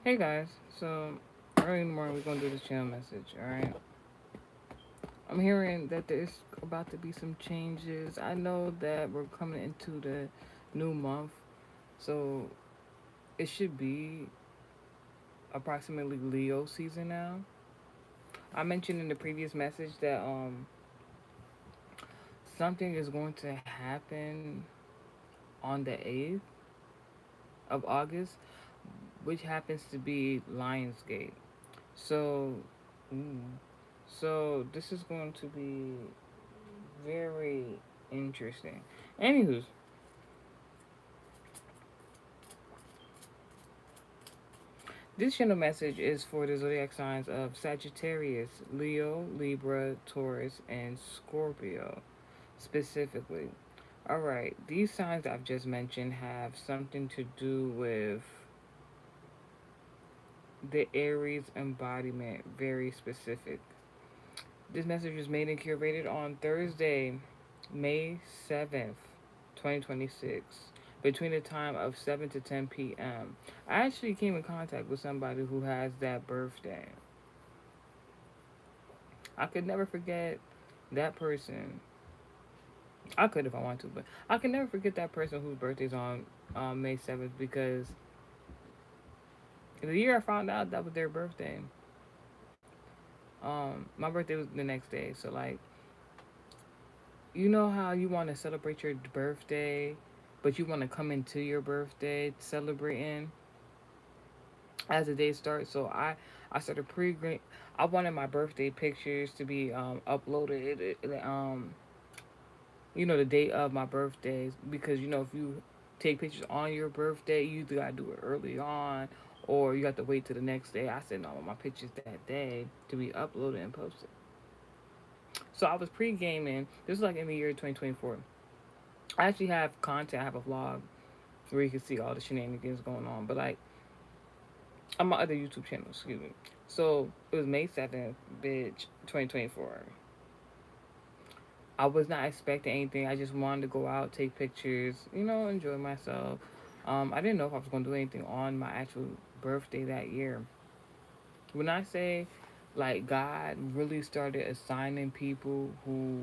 Hey guys, so early in the morning we're gonna do this channel message, alright? I'm hearing that there's about to be some changes. I know that we're coming into the new month, so it should be approximately Leo season now. I mentioned in the previous message that something is going to happen on the 8th of August, which happens to be Lionsgate. So, ooh, so this is going to be very interesting. Anywho, this channel message is for the zodiac signs of Sagittarius, Leo, Libra, Taurus, and Scorpio specifically. All right, these signs I've just mentioned have something to do with the Aries embodiment, very specific. This message was made and curated on Thursday, May 7th, 2026, between the time of 7 to 10 p.m. I actually came in contact with somebody who has that birthday. I could never forget that person. I could if I want to, but I can never forget that person whose birthday's on May 7th because the year I found out that was their birthday, my birthday was the next day. So, like, you know how you want to celebrate your birthday, but you want to come into your birthday celebrating as the day starts. So I started pre. I wanted my birthday pictures to be uploaded. The date of my birthdays because if you take pictures on your birthday, you either gotta do it early on or you have to wait till the next day. I sent all my pictures that day to be uploaded and posted. So I was pre gaming. This was like in the year 2024. I actually have content. I have a vlog where you can see all the shenanigans going on. But like on my other YouTube channel, excuse me. So it was May 7th, bitch, 2024. I was not expecting anything. I just wanted to go out, take pictures, enjoy myself. I didn't know if I was gonna do anything on my actual birthday that year. When I say like God really started assigning people who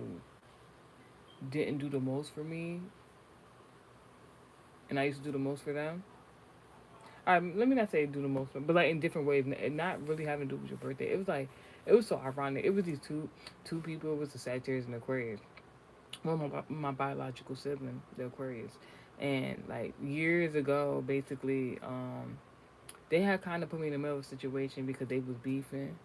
didn't do the most for me and I used to do the most for them, let me not say do the most, but like in different ways, and not really having to do with your birthday. It was like it was so ironic. It was these two people. It was the Sagittarius and Aquarius. One of my biological sibling, the Aquarius, and like years ago, basically, they had kind of put me in the middle of a situation because they was beefing.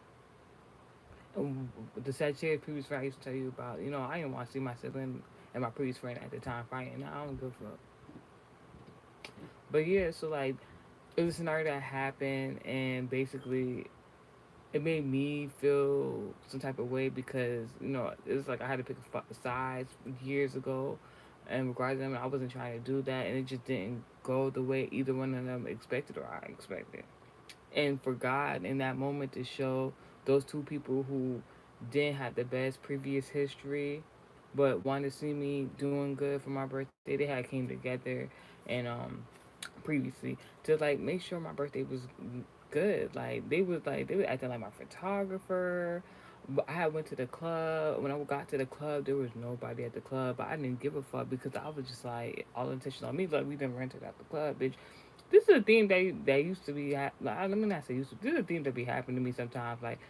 The Sagittarius previous friend I used to tell you about, I didn't want to see my sibling and my previous friend at the time fighting. I don't give a fuck. But yeah, so like it was a scenario that happened, and basically it made me feel some type of way because it was like I had to pick sides years ago, and regarding them, I wasn't trying to do that, and it just didn't go the way either one of them expected or I expected. And for God in that moment to show those two people who didn't have the best previous history, but wanted to see me doing good for my birthday, they had came together and previously to like make sure my birthday was good. Like they were acting like my photographer. But I had went to the club. When I got to the club, there was nobody at the club. But I didn't give a fuck because I was just like all intention on me. Like we didn't rent it at the club, bitch. This is a theme that used to be like, let me not say used to. This is a theme that be happening to me sometimes. Like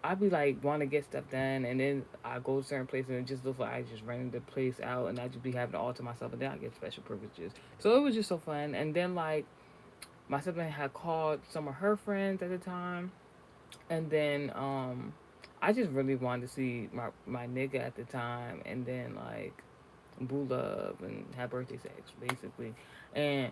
I be like want to get stuff done, and then I go to certain places and it just looks like I just rented the place out, and I just be having to all to myself, and then I get special privileges. So it was just so fun. And then like my sibling had called some of her friends at the time, and then I just really wanted to see my nigga at the time, and then like boo love and have birthday sex basically, and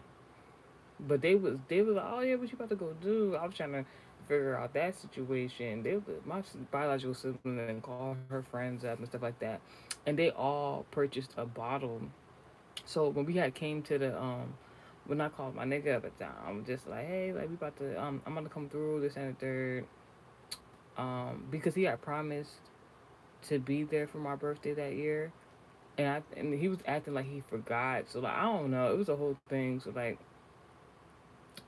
but they was like, oh yeah, what you about to go do? I was trying to figure out that situation. My biological sibling and call her friends up and stuff like that, and they all purchased a bottle. So when we had came to the when I called my nigga up at the time, I'm just like, hey, like we about to I'm gonna come through this and the third, because he had promised to be there for my birthday that year, and he was acting like he forgot. So like I don't know, it was a whole thing. So like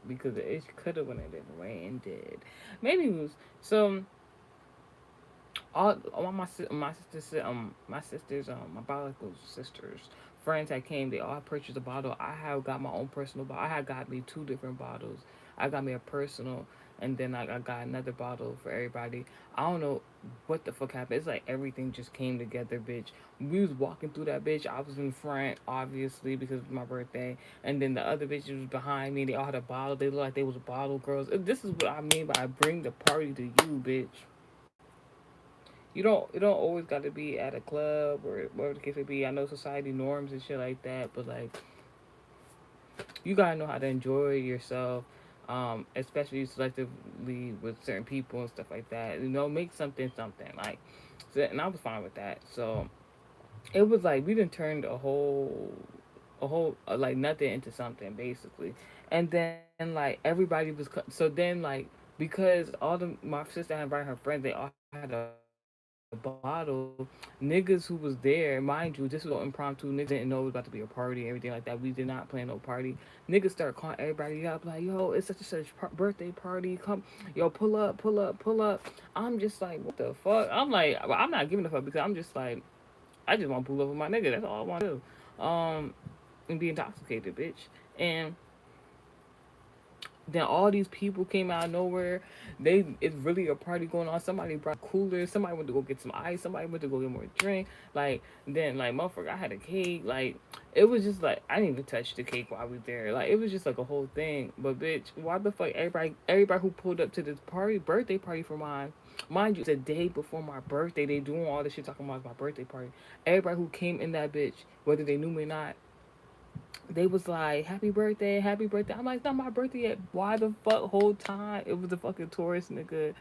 because it could have went a different way and did. Maybe it was so. All my sisters, my biological sisters, friends that came, they all purchased a bottle. I have got my own personal bottle. I had got me two different bottles. I got me a personal, and then I got another bottle for everybody. I don't know what the fuck happened. It's like everything just came together, bitch. We was walking through that bitch. I was in front, obviously, because it was my birthday, and then the other bitches was behind me. They all had a bottle. They looked like they was bottle girls. This is what I mean by bring the party to you, bitch. You don't always got to be at a club or whatever the case may be. I know society norms and shit like that, but like you gotta know how to enjoy yourself, especially selectively with certain people and stuff like that. Make something something like. So, and I was fine with that. So it was like we didn't turn like nothing into something basically, and then like everybody was so then like because all the my sister had invited her friends, they all had a bottle. Niggas who was there, mind you, this was all impromptu. Niggas didn't know it was about to be a party and everything like that. We did not plan no party. Niggas start calling everybody up like, yo, it's such and such birthday party. Come, yo, pull up, pull up, pull up. I'm just like, what the fuck? I'm like, well, I'm not giving a fuck because I'm just like, I just want to pull up with my nigga. That's all I want to do. And be intoxicated, bitch. And then all these people came out of nowhere. It's really a party going on. Somebody brought coolers. Somebody went to go get some ice. Somebody went to go get more drink. Like then like motherfucker, I had a cake. Like it was just like I didn't even touch the cake while I was there. Like it was just like a whole thing. But bitch, why the fuck everybody who pulled up to this birthday party for mine, mind you, it's a day before my birthday. They doing all this shit talking about my birthday party. Everybody who came in that bitch, whether they knew me or not, they was like, happy birthday, happy birthday. I'm like, it's not my birthday yet. Why the fuck whole time? It was a fucking tourist nigga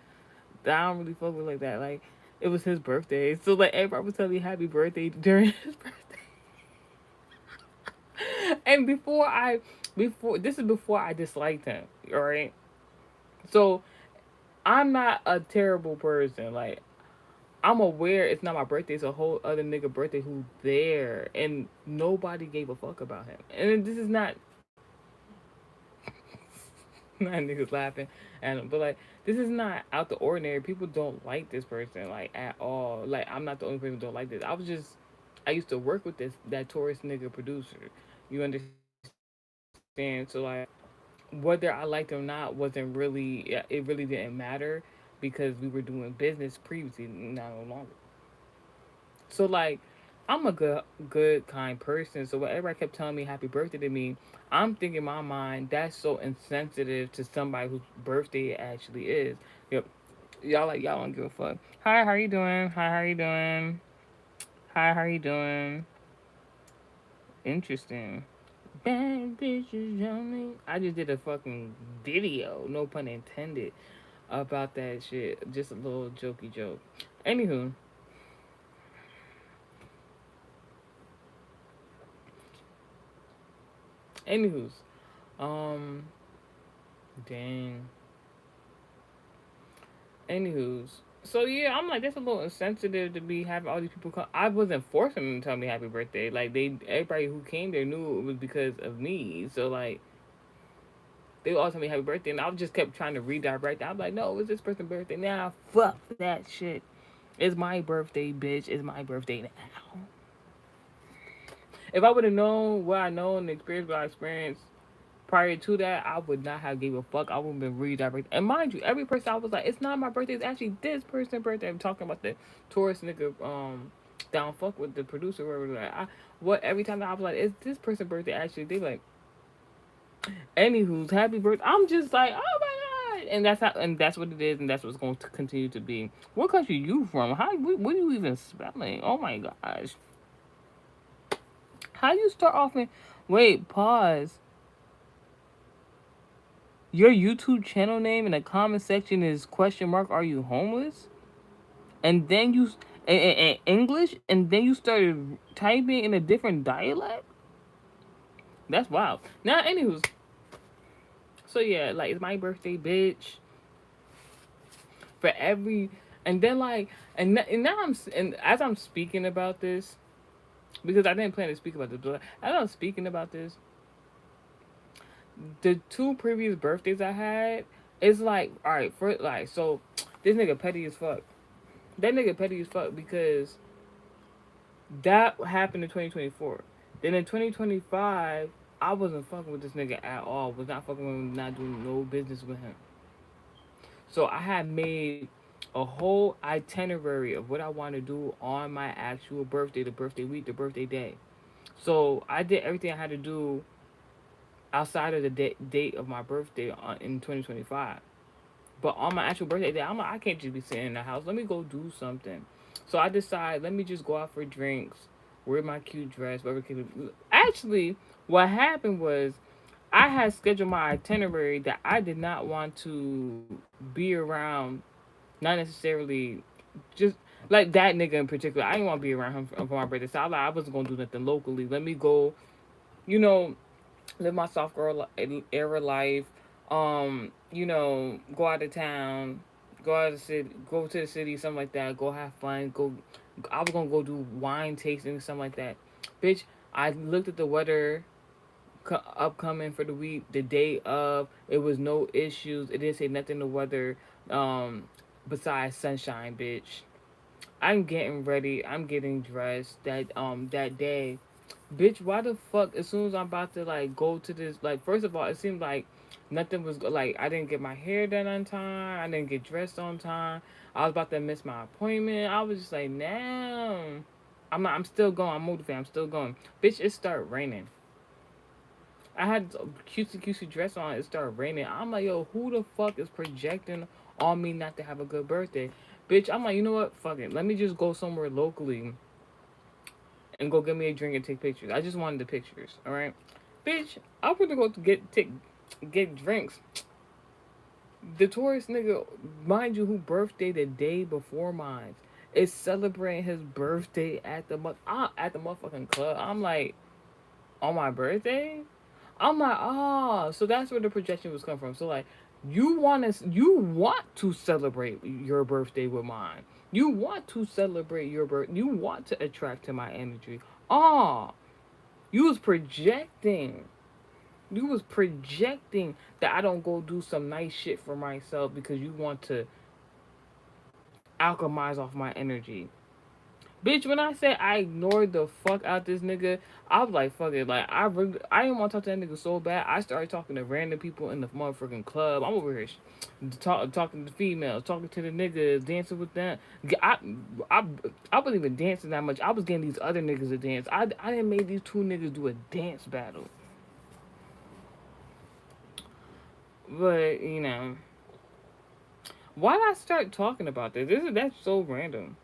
that I don't really fuck with like that. Like, it was his birthday. So, like, everybody was telling me happy birthday during his birthday. And this is before I disliked him, alright? So, I'm not a terrible person. Like, I'm aware it's not my birthday. It's a whole other nigga birthday who's there. And nobody gave a fuck about him. And this is not niggas laughing at him, but like this is not out the ordinary. People don't like this person like at all. Like I'm not the only person who don't like this. I used to work with that tourist nigga producer. You understand? So like whether I liked him or not wasn't really it really didn't matter because we were doing business previously, not no longer. So like, I'm a good, kind person. So when everybody kept telling me happy birthday to me, I'm thinking in my mind that's so insensitive to somebody whose birthday it actually is. Yep. Y'all don't give a fuck. Hi, how you doing? Hi, how you doing? Hi, how you doing? Interesting. Bad bitches on me. I just did a fucking video, no pun intended, about that shit. Just a little jokey joke. Anywho, anywho's, um, dang. Anywho's. So yeah, I'm like that's a little insensitive to be having all these people come. I wasn't forcing them to tell me happy birthday. Like everybody who came there knew it was because of me. So like, they would all tell me happy birthday, and I just kept trying to redirect. I'm like, no, it's this person's birthday now. Fuck that shit. It's my birthday, bitch. It's my birthday now. If I would have known what I know and experienced what I experienced prior to that, I would not have gave a fuck. I would have been redirected. And mind you, every person I was like, it's not my birthday. It's actually this person's birthday. I'm talking about the tourist nigga. Down fuck with the producer. Or whatever. What every time I was like, it's this person's birthday. Actually, they like, anywho's happy birthday. I'm just like, oh my god. And that's what it is, and that's what's going to continue to be. What country you from? What are you even spelling? Oh my gosh. How you start off in? Wait, pause. Your YouTube channel name in the comment section is question mark Are you homeless? And then you in English, and then you started typing in a different dialect. That's wild. Now, anywho's, so yeah, like it's my birthday, bitch. For every, and then like, and now and as I'm speaking about this, because I didn't plan to speak about this, but as I'm speaking about this, the two previous birthdays I had, it's like, all right, for like, so this nigga petty as fuck. That nigga petty as fuck because that happened in 2024. Then in 2025, I wasn't fucking with this nigga at all. Was not fucking with him, not doing no business with him. So I had made a whole itinerary of what I want to do on my actual birthday, the birthday week, the birthday day. So I did everything I had to do outside of the date of my birthday in 2025. But on my actual birthday day, I'm like, I can't just be sitting in the house. Let me go do something. So I decide, let me just go out for drinks, wear my cute dress, whatever. Actually, what happened was I had scheduled my itinerary that I did not want to be around, not necessarily just like that nigga in particular. I didn't want to be around him for my birthday. So I wasn't going to do nothing locally. Let me go, you know, live my soft girl era life. Go out of town, go out of the city, go to the city, something like that. Go have fun. Go. I was gonna go do wine tasting, something like that. Bitch, I looked at the weather upcoming for the week. The day of, it was no issues. It didn't say nothing the weather, um, besides sunshine. Bitch, I'm getting ready. I'm getting dressed that day. Bitch, why the fuck? As soon as I'm about to like go to this, like first of all, it seemed like nothing was like I didn't get my hair done on time. I didn't get dressed on time. I was about to miss my appointment. I was just like, nah. I'm not. I'm still going. I'm motivated. I'm still going. Bitch, it started raining. I had a cutesy cutesy dress on. It started raining. I'm like, yo, who the fuck is projecting on me not to have a good birthday? Bitch, I'm like, you know what? Fuck it. Let me just go somewhere locally and go get me a drink and take pictures. I just wanted the pictures, all right? Bitch, I went to go to get drinks. The tourist nigga, mind you, who birthday the day before mine, is celebrating his birthday at the motherfucking club. I'm like, on my birthday? I'm like, so that's where the projection was coming from. So like, you want to celebrate your birthday with mine. You want to celebrate your birth. You want to attract to my energy. Ah, you was projecting. You was projecting that I don't go do some nice shit for myself because you want to alchemize off my energy. Bitch, when I said I ignored the fuck out this nigga, I was like, fuck it. Like, I didn't want to talk to that nigga so bad. I started talking to random people in the motherfucking club. I'm over here talking to females, talking to the niggas, dancing with them. I, I, I wasn't even dancing that much. I was getting these other niggas to dance. I didn't make these two niggas do a dance battle. But, why did I start talking about this? That's so random.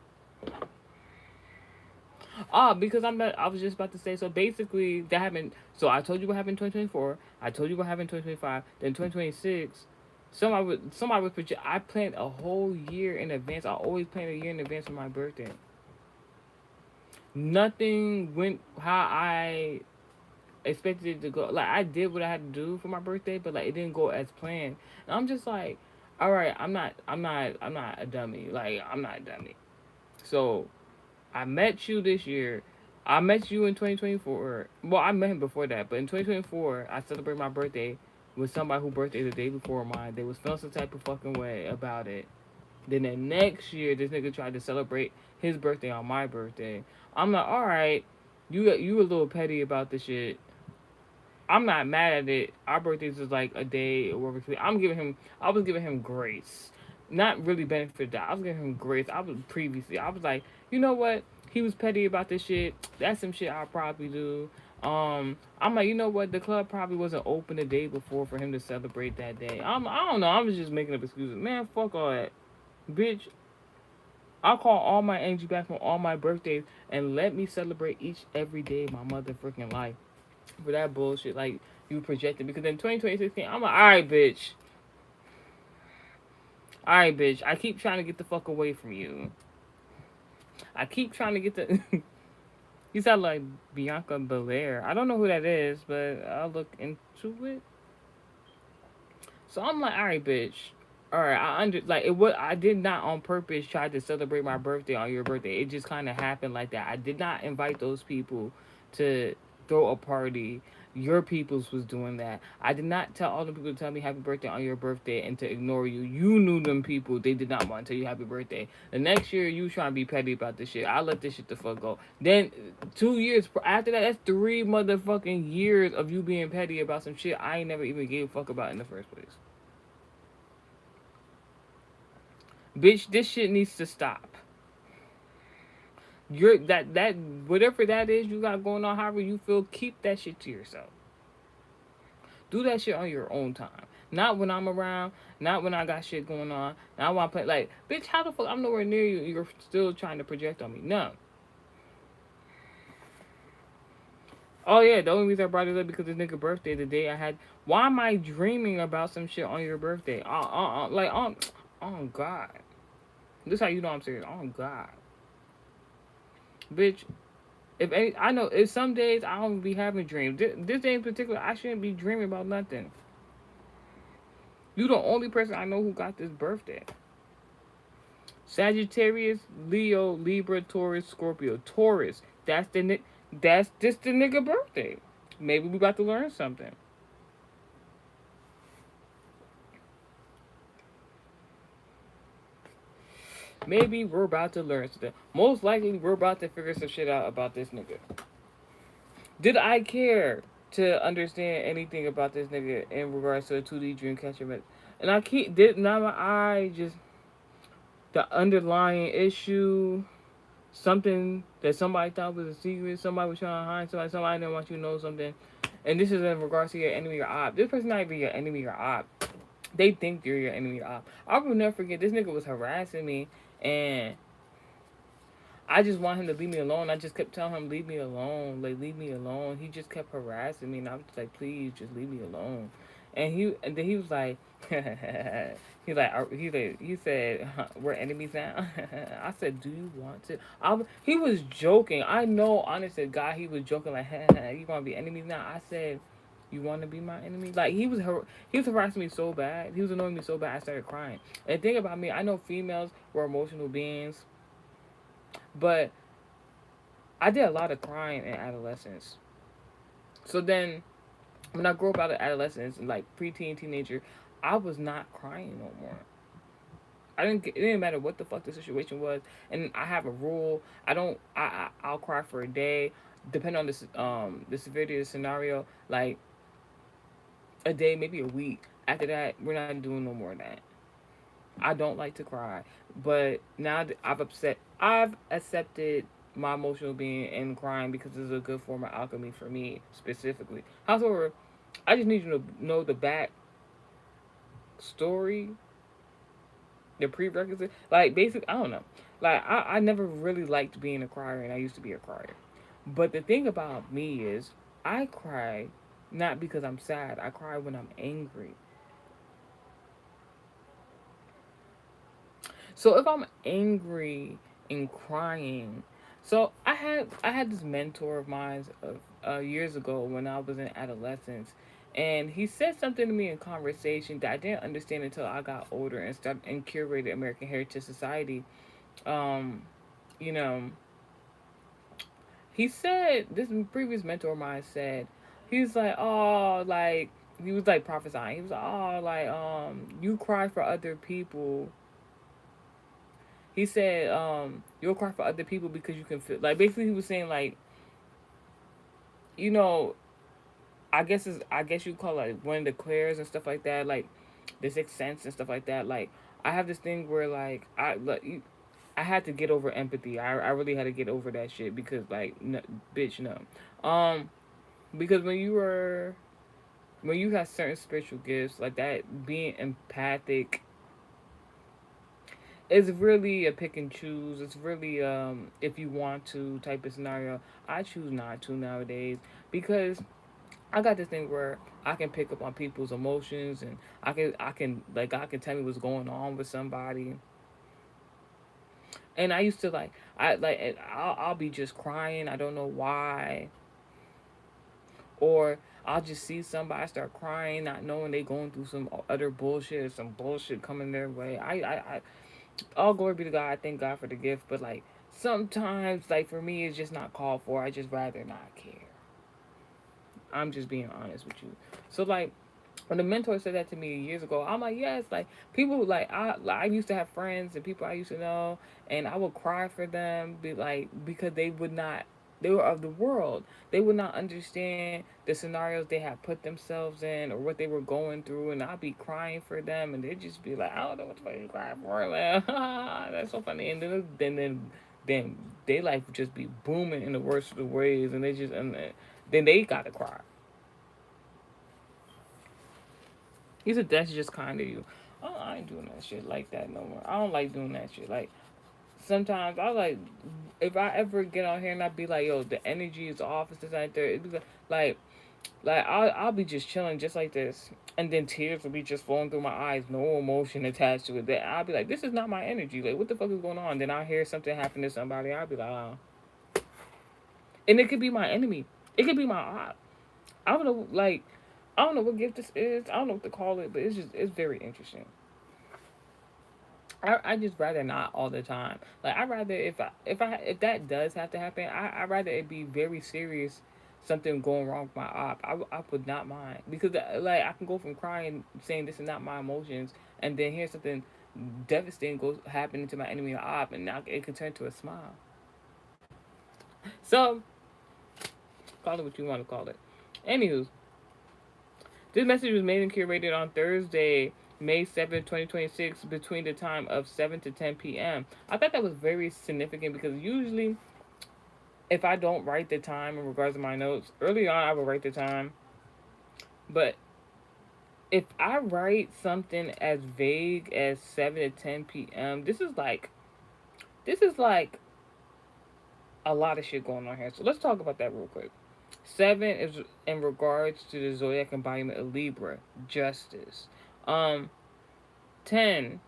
Because I was just about to say. So basically, that happened. So I told you what happened in 2024. I told you what happened in 2025. Then 2026. Somebody would project. I planned a whole year in advance. I always plan a year in advance for my birthday. Nothing went how I expected it to go. Like I did what I had to do for my birthday, but like it didn't go as planned. And I'm just like, all right, I'm not a dummy. Like I'm not a dummy. So I met you this year. I met you in 2024. Well, I met him before that, but in 2024, I celebrated my birthday with somebody who birthday the day before mine. They was feeling some type of fucking way about it. Then the next year, this nigga tried to celebrate his birthday on my birthday. I'm like, all right, you a little petty about the shit. I'm not mad at it. Our birthdays is like a day or whatever. I was giving him grace, not really benefit that. I was giving him grace. I was like, you know what? He was petty about this shit. That's some shit I'll probably do. I'm like, you know what? The club probably wasn't open the day before for him to celebrate that day. I don't know. I was just making up excuses. Man, fuck all that, bitch. I'll call all my energy back from all my birthdays and let me celebrate each every day of my motherfucking life for that bullshit like you projected. Because in 2016, I'm like, all right, bitch. I keep trying to get the fuck away from you. I keep trying to get the. You sound like Bianca Belair. I don't know who that is, but I'll look into it. So I'm like, all right, bitch. All right, like it. What I did not on purpose try to celebrate my birthday on your birthday. It just kind of happened like that. I did not invite those people to throw a party. Your peoples was doing that. I did not tell all the people to tell me happy birthday on your birthday and to ignore you. You knew them people. They did not want to tell you happy birthday. The next year, you trying to be petty about this shit. I let this shit the fuck go. Then 2 years after that, that's 3 motherfucking years of you being petty about some shit I ain't never even gave a fuck about in the first place. Bitch, this shit needs to stop. You're that whatever that is you got going on, however you feel, keep that shit to yourself. Do that shit on your own time. Not when I'm around, not when I got shit going on. Not when I play like, bitch, how the fuck I'm nowhere near you, you're still trying to project on me. No. Oh yeah, the only reason I brought it up because this nigga birthday the day I had. Why am I dreaming about some shit on your birthday? Like oh God. This is how you know I'm serious. Oh God. Bitch, if any, I know if some days I don't be having dreams. This day in particular, I shouldn't be dreaming about nothing. You the only person I know who got this birthday. Sagittarius, Leo, Libra, Taurus, Scorpio. Taurus. That's just the nigga birthday. Maybe we about to learn something. Maybe we're about to learn something. Most likely we're about to figure some shit out about this nigga. Did I care to understand anything about this nigga in regards to a 2D Dreamcatcher? And I keep did not my eye just the underlying issue, something that somebody thought was a secret, somebody was trying to hide somebody didn't want you to know something. And this is in regards to your enemy or op. This person not even your enemy or op. They think you're your enemy or op. I will never forget this nigga was harassing me and I just want him to leave me alone. I just kept telling him, leave me alone. Like, leave me alone. He just kept harassing me. And I was just like, please, just leave me alone. And then he was like, he said, we're enemies now. I said, do you want to? He was joking. I know, honestly, God, he was joking like, you want to be enemies now? I said, you want to be my enemy? Like, he was harassing me so bad. He was annoying me so bad. I started crying. And the thing about me, I know females were emotional beings, but I did a lot of crying in adolescence. So then, when I grew up out of adolescence and like preteen, teenager, I was not crying no more. It didn't matter what the fuck the situation was, and I have a rule. I don't. I'll cry for a day, depending on the severity of the scenario. Like a day, maybe a week. After that, we're not doing no more of that. I don't like to cry, but now that I've accepted my emotional being and crying because it's a good form of alchemy for me specifically. However, I just need you to know the back story, the prerequisite. Like basically, I don't know. Like I never really liked being a crier, and I used to be a crier. But the thing about me is, I cry not because I'm sad. I cry when I'm angry. So if I'm angry and crying, so I had this mentor of mine years ago when I was in adolescence, and he said something to me in conversation that I didn't understand until I got older and started and curated American Heritage Society. Um, you know, he said this previous mentor of mine said he was like, oh, like he was like prophesying. He was like, oh, like you cry for other people. He said, you'll cry for other people because you can feel like basically he was saying like, you know, I guess you call it like one of the clairs and stuff like that, like the sixth sense and stuff like that. Like I have this thing where like I had to get over empathy. I really had to get over that shit because like no, bitch no. Because when you have certain spiritual gifts like that, being empathic it's really a pick and choose. It's really if you want to type of scenario. I choose not to nowadays because I got this thing where I can pick up on people's emotions and I can like God can tell me what's going on with somebody. And I used to like I'll be just crying. I don't know why. Or I'll just see somebody start crying, not knowing they going through some other bullshit, some bullshit coming their way. I all glory be to God. I thank God for the gift, but like sometimes, like for me, it's just not called for. I just rather not care. I'm just being honest with you. So like when the mentor said that to me years ago, I'm like, yes, like people I used to have friends and people I used to know, and I would cry for them, be like because they were of the world. They would not understand the scenarios they had put themselves in or what they were going through, and I'd be crying for them, and they'd just be like, I don't know what the fuck you crying for, man. That's so funny. And then they life would just be booming in the worst of the ways, and then they gotta cry. He said that's just kind of you. Oh, I ain't doing that shit like that no more. I don't like doing that shit. Like sometimes I like if I ever get on here and I be like, yo, the energy is off. It's this right there. It be like I'll be just chilling just like this, and then tears will be just flowing through my eyes, no emotion attached to it. That I'll be like, this is not my energy. Like what the fuck is going on? Then I'll hear something happen to somebody. I'll be like, oh. And it could be my enemy. It could be my op. I don't know. Like I don't know what gift this is. I don't know what to call it, but it's very interesting. I just rather not all the time. Like I rather if that does have to happen, I rather it be very serious, something going wrong with my op. I would not mind because like I can go from crying saying this is not my emotions, and then hear something devastating goes happening to my enemy or op, and now it could turn to a smile. So call it what you want to call it. Anywho, this message was made and curated on Thursday, May 7th, 2026, between the time of 7 to 10 p.m. I thought that was very significant because usually, if I don't write the time in regards to my notes, early on I will write the time. But if I write something as vague as 7 to 10 p.m., this is like a lot of shit going on here. So let's talk about that real quick. 7 is in regards to the zodiac embodiment of Libra, justice. Um, 10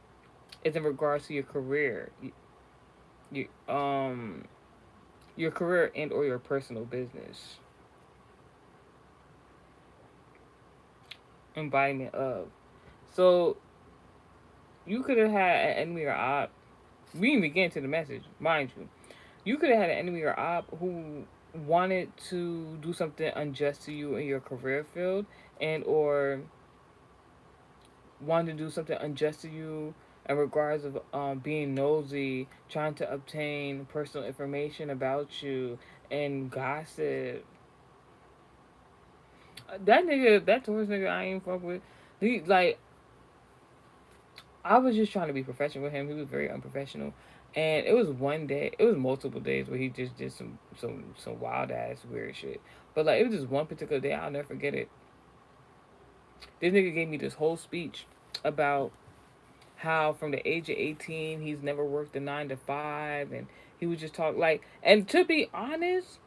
is in regards to your career, you, your career and or your personal business. Embodiment of. So you could have had an enemy or op. We didn't even get into the message, mind you. You could have had an enemy or op who wanted to do something unjust to you in your career field and or wanted to do something unjust to you in regards of being nosy, trying to obtain personal information about you and gossip. That nigga, that Taurus nigga, I ain't fuck with. He like, I was just trying to be professional with him. He was very unprofessional, and it was one day. It was multiple days where he just did some wild ass weird shit. But like, it was just one particular day. I'll never forget it. This nigga gave me this whole speech about how from the age of 18 he's never worked a 9 to 5, and he would just talk like. And to be honest,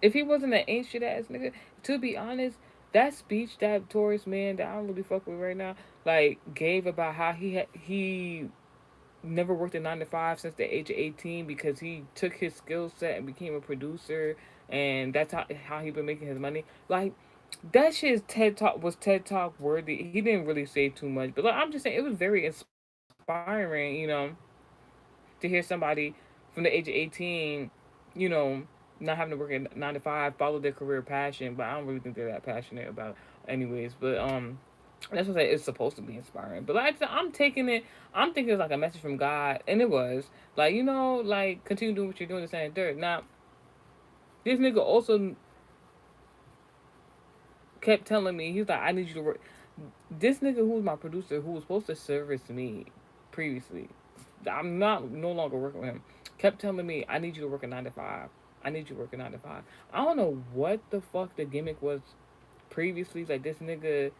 if he wasn't an ancient ass nigga, to be honest, that speech that Taurus man that I don't really fuck with right now, like gave about how he never worked a 9 to 5 since the age of 18 because he took his skill set and became a producer, and that's how he been making his money. Like that shit is TED Talk worthy. He didn't really say too much, but like, I'm just saying it was very inspiring, to hear somebody from the age of 18, you know, not having to work at 9 to 5, follow their career passion. But I don't really think they're that passionate about, anyways. But that's what it's supposed to be inspiring. But like I'm taking it, I'm thinking it's like a message from God, and it was like like continue doing what you're doing, this and third. Now this nigga also kept telling me he's like I need you to work. This nigga who was my producer, who was supposed to service me previously, I'm not no longer working with him. Kept telling me, I need you to work a 9 to 5. I need you to work a 9 to 5. I don't know what the fuck the gimmick was previously. Like this nigga,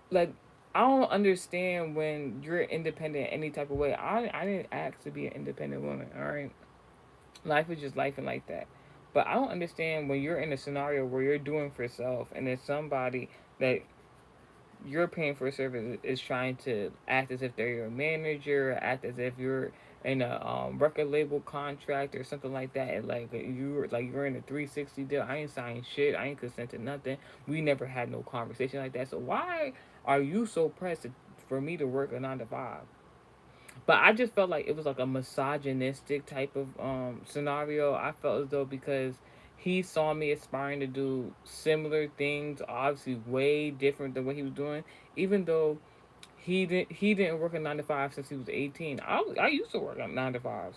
like I don't understand when you're independent any type of way. I didn't ask to be an independent woman. All right, life is just life and like that. But I don't understand when you're in a scenario where you're doing for yourself and there's somebody that you're paying for a service is trying to act as if they're your manager, act as if you're in a record label contract or something like that. And you're in a 360 deal. I ain't signed shit. I ain't consent to nothing. We never had no conversation like that. So why are you so pressed for me to work a 9 to 5? But I just felt like it was like a misogynistic type of scenario. I felt as though because he saw me aspiring to do similar things, obviously way different than what he was doing. Even though he didn't work a 9 to 5 since he was 18. I used to work on 9 to 5s.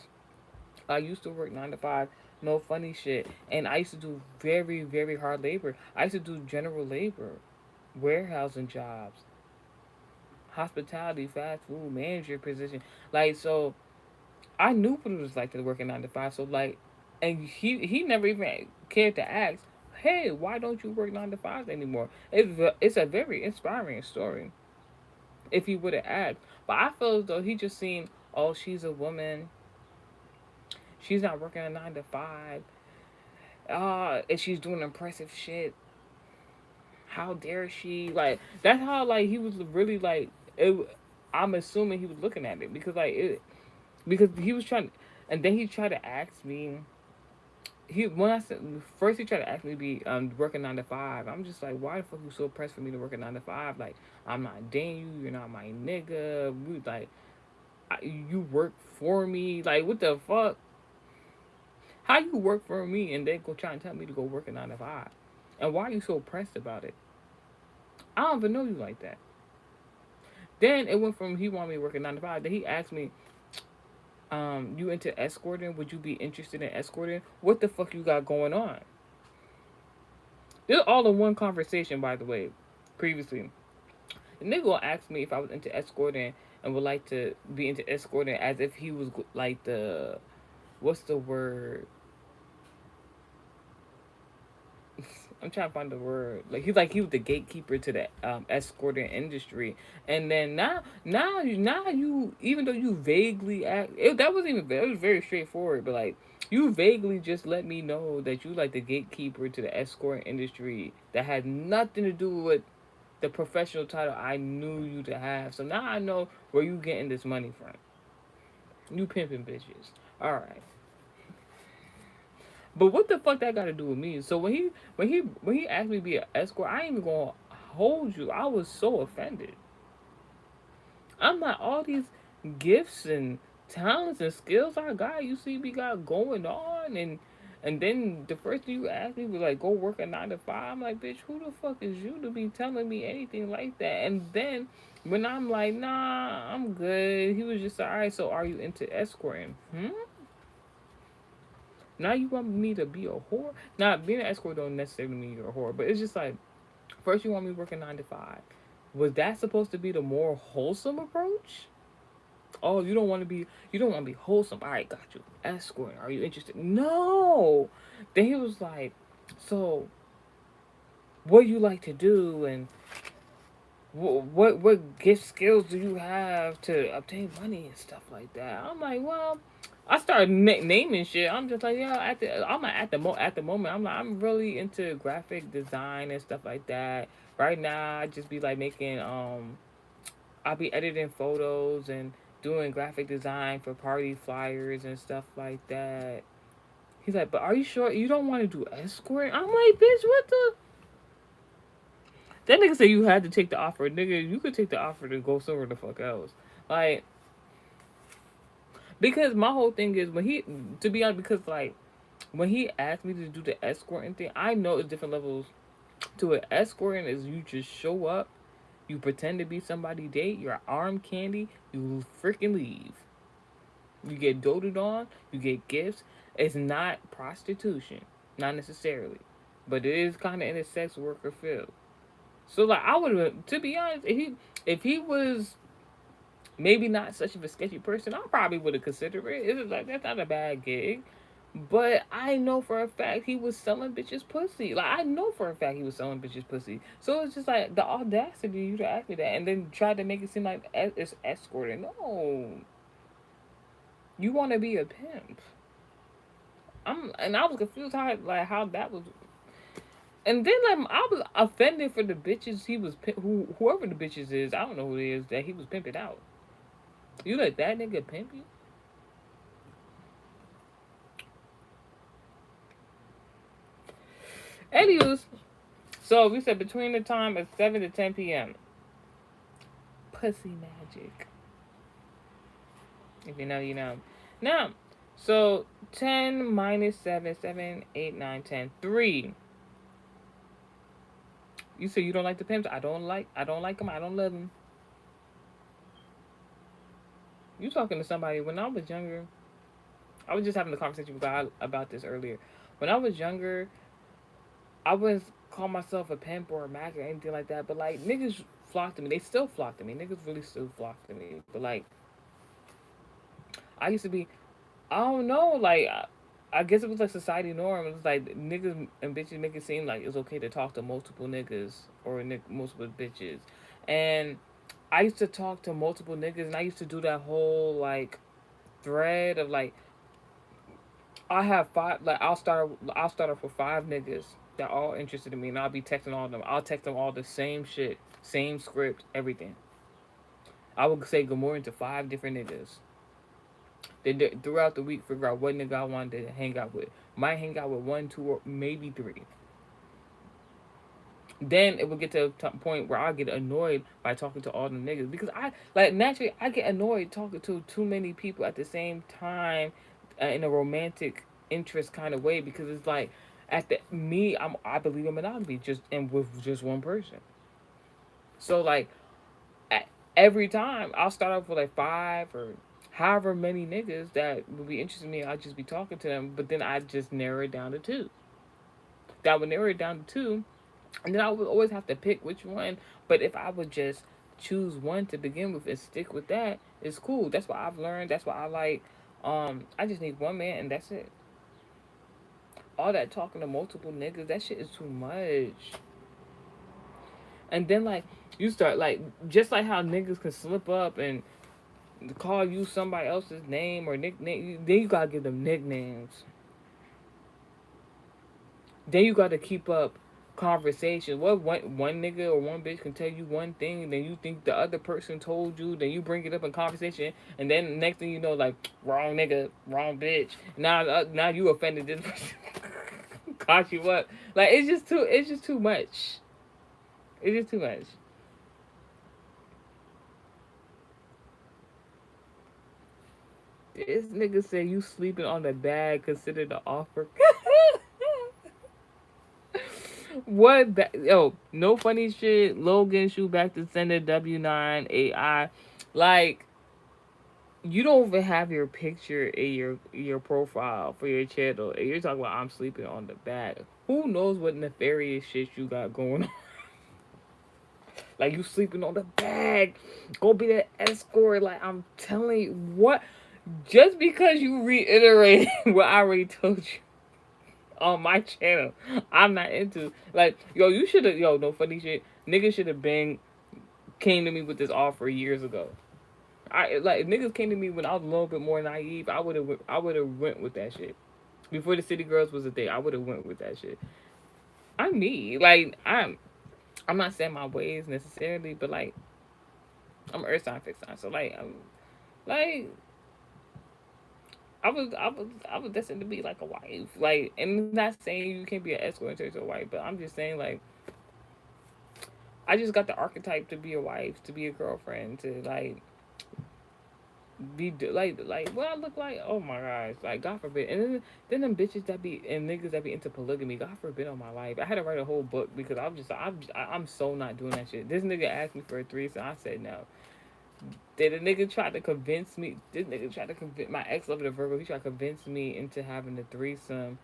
I used to work 9 to 5, no funny shit, and I used to do very very hard labor. I used to do general labor, warehousing jobs, hospitality, fast food manager position. Like so, I knew what it was like to work a 9 to 5. So like, and he never even cared to ask, hey, why don't you work 9 to 5s anymore? It's a very inspiring story if he would have asked. But I feel as though he just seen, oh, she's a woman, she's not working a 9 to 5, and she's doing impressive shit. How dare she? Like that's how like he was really like it. I'm assuming he was looking at it because like it because he was trying, and then he tried to ask me. He when I said first he tried to ask me to be working 9 to 5. I'm just like, why the fuck you so pressed for me to work a 9 to 5? Like I'm not dating you. You're not my nigga. We like you work for me. Like what the fuck? How you work for me and then go try and tell me to go work a 9 to 5? And why are you so pressed about it? I don't even know you like that. Then it went from he wanted me to work a 9 to 5. Then he asked me, you into escorting? Would you be interested in escorting? What the fuck you got going on? This is all in one conversation, by the way. Previously, the nigga gonna ask me if I was into escorting and would like to be into escorting as if he was like the what's the word? I'm trying to find the word. Like he was the gatekeeper to the escorting industry, and then now you even though you vaguely act that wasn't even it was very straightforward, but like you vaguely just let me know that you like the gatekeeper to the escort industry that had nothing to do with the professional title I knew you to have. So now I know where you getting this money from. You pimping bitches. All right. But what the fuck that got to do with me? So when he asked me to be an escort, I ain't even gonna hold you. I was so offended. I'm like all these gifts and talents and skills I got. You see me got going on, and then the first thing you asked me was like go work a 9 to 5. I'm like, bitch, who the fuck is you to be telling me anything like that? And then when I'm like, nah, I'm good. He was just like, all right. So are you into escorting? Hmm. Now you want me to be a whore? Now being an escort don't necessarily mean you're a whore, but it's just like first you want me working 9 to 5. Was that supposed to be the more wholesome approach? Oh, you don't want to be wholesome. All right, got you. Escorting. Are you interested? No. Then he was like, so what do you like to do and what gift skills do you have to obtain money and stuff like that? I'm like, well, I started naming shit. I'm just like, yeah, at the moment, I'm like, I'm really into graphic design and stuff like that. Right now, I just be like making I'll be editing photos and doing graphic design for party flyers and stuff like that. He's like, but are you sure you don't want to do escort? I'm like, bitch, what the? That nigga said you had to take the offer. Nigga, you could take the offer to go somewhere the fuck else. Like, because my whole thing is to be honest, because like, when he asked me to do the escorting thing, I know it's different levels to it. Escorting is you just show up, you pretend to be somebody date, you're arm candy, you freaking leave. You get doted on, you get gifts. It's not prostitution, not necessarily, but it is kind of in a sex worker field. So like I would have, to be honest, if he was maybe not such of a sketchy person, I probably would have considered it. It's like that's not a bad gig. But I know for a fact he was selling bitches pussy. Like I know for a fact he was selling bitches pussy. So it's just like the audacity you to ask me that and then try to make it seem like it's escorting. No, you want to be a pimp. I was confused how that was. And then like I was offended for the bitches he was whoever the bitches is. I don't know who it is that he was pimping out. You let that nigga pimp you? Anyways, so we said between the time of 7 to 10 p.m. Pussy magic. If you know, you know. Now, so 10 minus 7, 7, 8, 9, 10. 3. You say you don't like the pimps. I don't like them. I don't love them. You talking to somebody when I was younger. I was just having a conversation with God about this earlier. When I was younger, I wouldn't call myself a pimp or a mac or anything like that. But like niggas flock to me. They still flock to me. Niggas really still flock to me. But like I used to be, I don't know. Like I guess it was like society norm. It was like niggas and bitches make it seem like it's okay to talk to multiple niggas or multiple bitches. And I used to talk to multiple niggas, and I used to do that whole like thread of like I have five. Like I'll start off with five niggas that all interested in me, and I'll be texting all of them. I'll text them all the same shit, same script, everything. I would say good morning to five different niggas. Then throughout the week, figure out what nigga I wanted to hang out with. Might hang out with one, two, or maybe three. Then it would get to a point where I get annoyed by talking to all the niggas because I like naturally I get annoyed talking to too many people at the same time in a romantic interest kind of way because it's like at the me I believe in monogamy just and with just one person. So like at, every time I'll start off with like five or however many niggas that would be interested in me. I'll just be talking to them, but then I just narrow it down to two. That would narrow it down to two, and then I would always have to pick which one. But if I would just choose one to begin with and stick with that, it's cool. That's what I've learned. That's what I like. I just need one man and that's it. All that talking to multiple niggas, that shit is too much. And then like you start like just like how niggas can slip up and call you somebody else's name or nickname. Then you gotta give them nicknames. Then you got to keep up conversation. What one nigga or one bitch can tell you one thing, then you think the other person told you, then you bring it up in conversation, and then next thing you know, like wrong nigga, wrong bitch. Now you offended this person, caught you up. Like it's just too. It's just too much. It's just too much. This nigga said you sleeping on the bag considered the offer. What? Yo, no funny shit. Logan shoot back to sender W9 AI. Like you don't even have your picture in your profile for your channel, and you're talking about I'm sleeping on the bag. Who knows what nefarious shit you got going on? Like you sleeping on the bag. Go be that escort. Like I'm telling you what. Just because you reiterated what I already told you on my channel, I'm not into like yo. You should have yo no funny shit. Niggas should have been came to me with this offer years ago. I like niggas came to me when I was a little bit more naive. I would have went with that shit before the City Girls was a thing. I would have went with that shit. I'm me. Like I'm not saying my ways necessarily, but like I'm Earth sign, fixed sign. So like like I was destined to be like a wife. Like and not saying you can't be an escort and turn to a wife, but I'm just saying like I just got the archetype to be a wife, to be a girlfriend, to like be like what I look like. Oh my gosh, like God forbid. And then them bitches that be and niggas that be into polygamy. God forbid on my life. I had to write a whole book because I'm so not doing that shit. This nigga asked me for a threesome. I said no. Did a nigga try to convince me? This nigga tried to convince my ex lover, the Virgo. He tried to convince me into having the threesome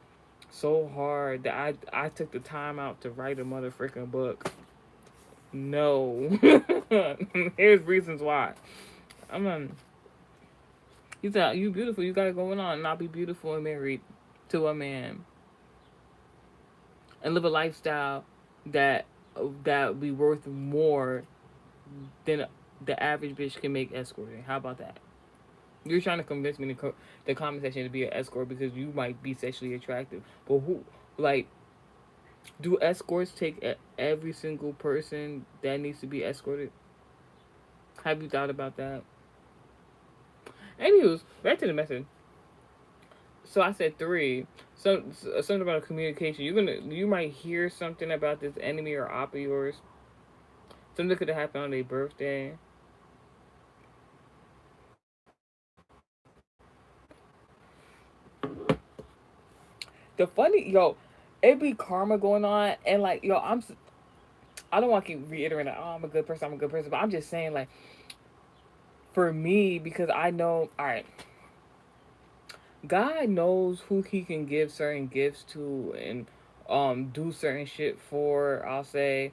so hard that I took the time out to write a motherfucking book. No. Here's reasons why. I'm You thought you beautiful, you got it going on, and I'll be beautiful and married to a man and live a lifestyle that that be worth more than the average bitch can make escorting. How about that? You're trying to convince me in the comment section to be an escort because you might be sexually attractive, but who like do escorts take every single person that needs to be escorted? Have you thought about that? Anyways, back to the message. So I said three. Something about communication. You might hear something about this enemy or op of yours. Something could have happened on their birthday. the funny, yo, it be karma going on, and like, yo, I don't want to keep reiterating, oh, I'm a good person, I'm a good person, but I'm just saying, like, for me, because I know, all right, God knows who He can give certain gifts to and do certain shit for. I'll say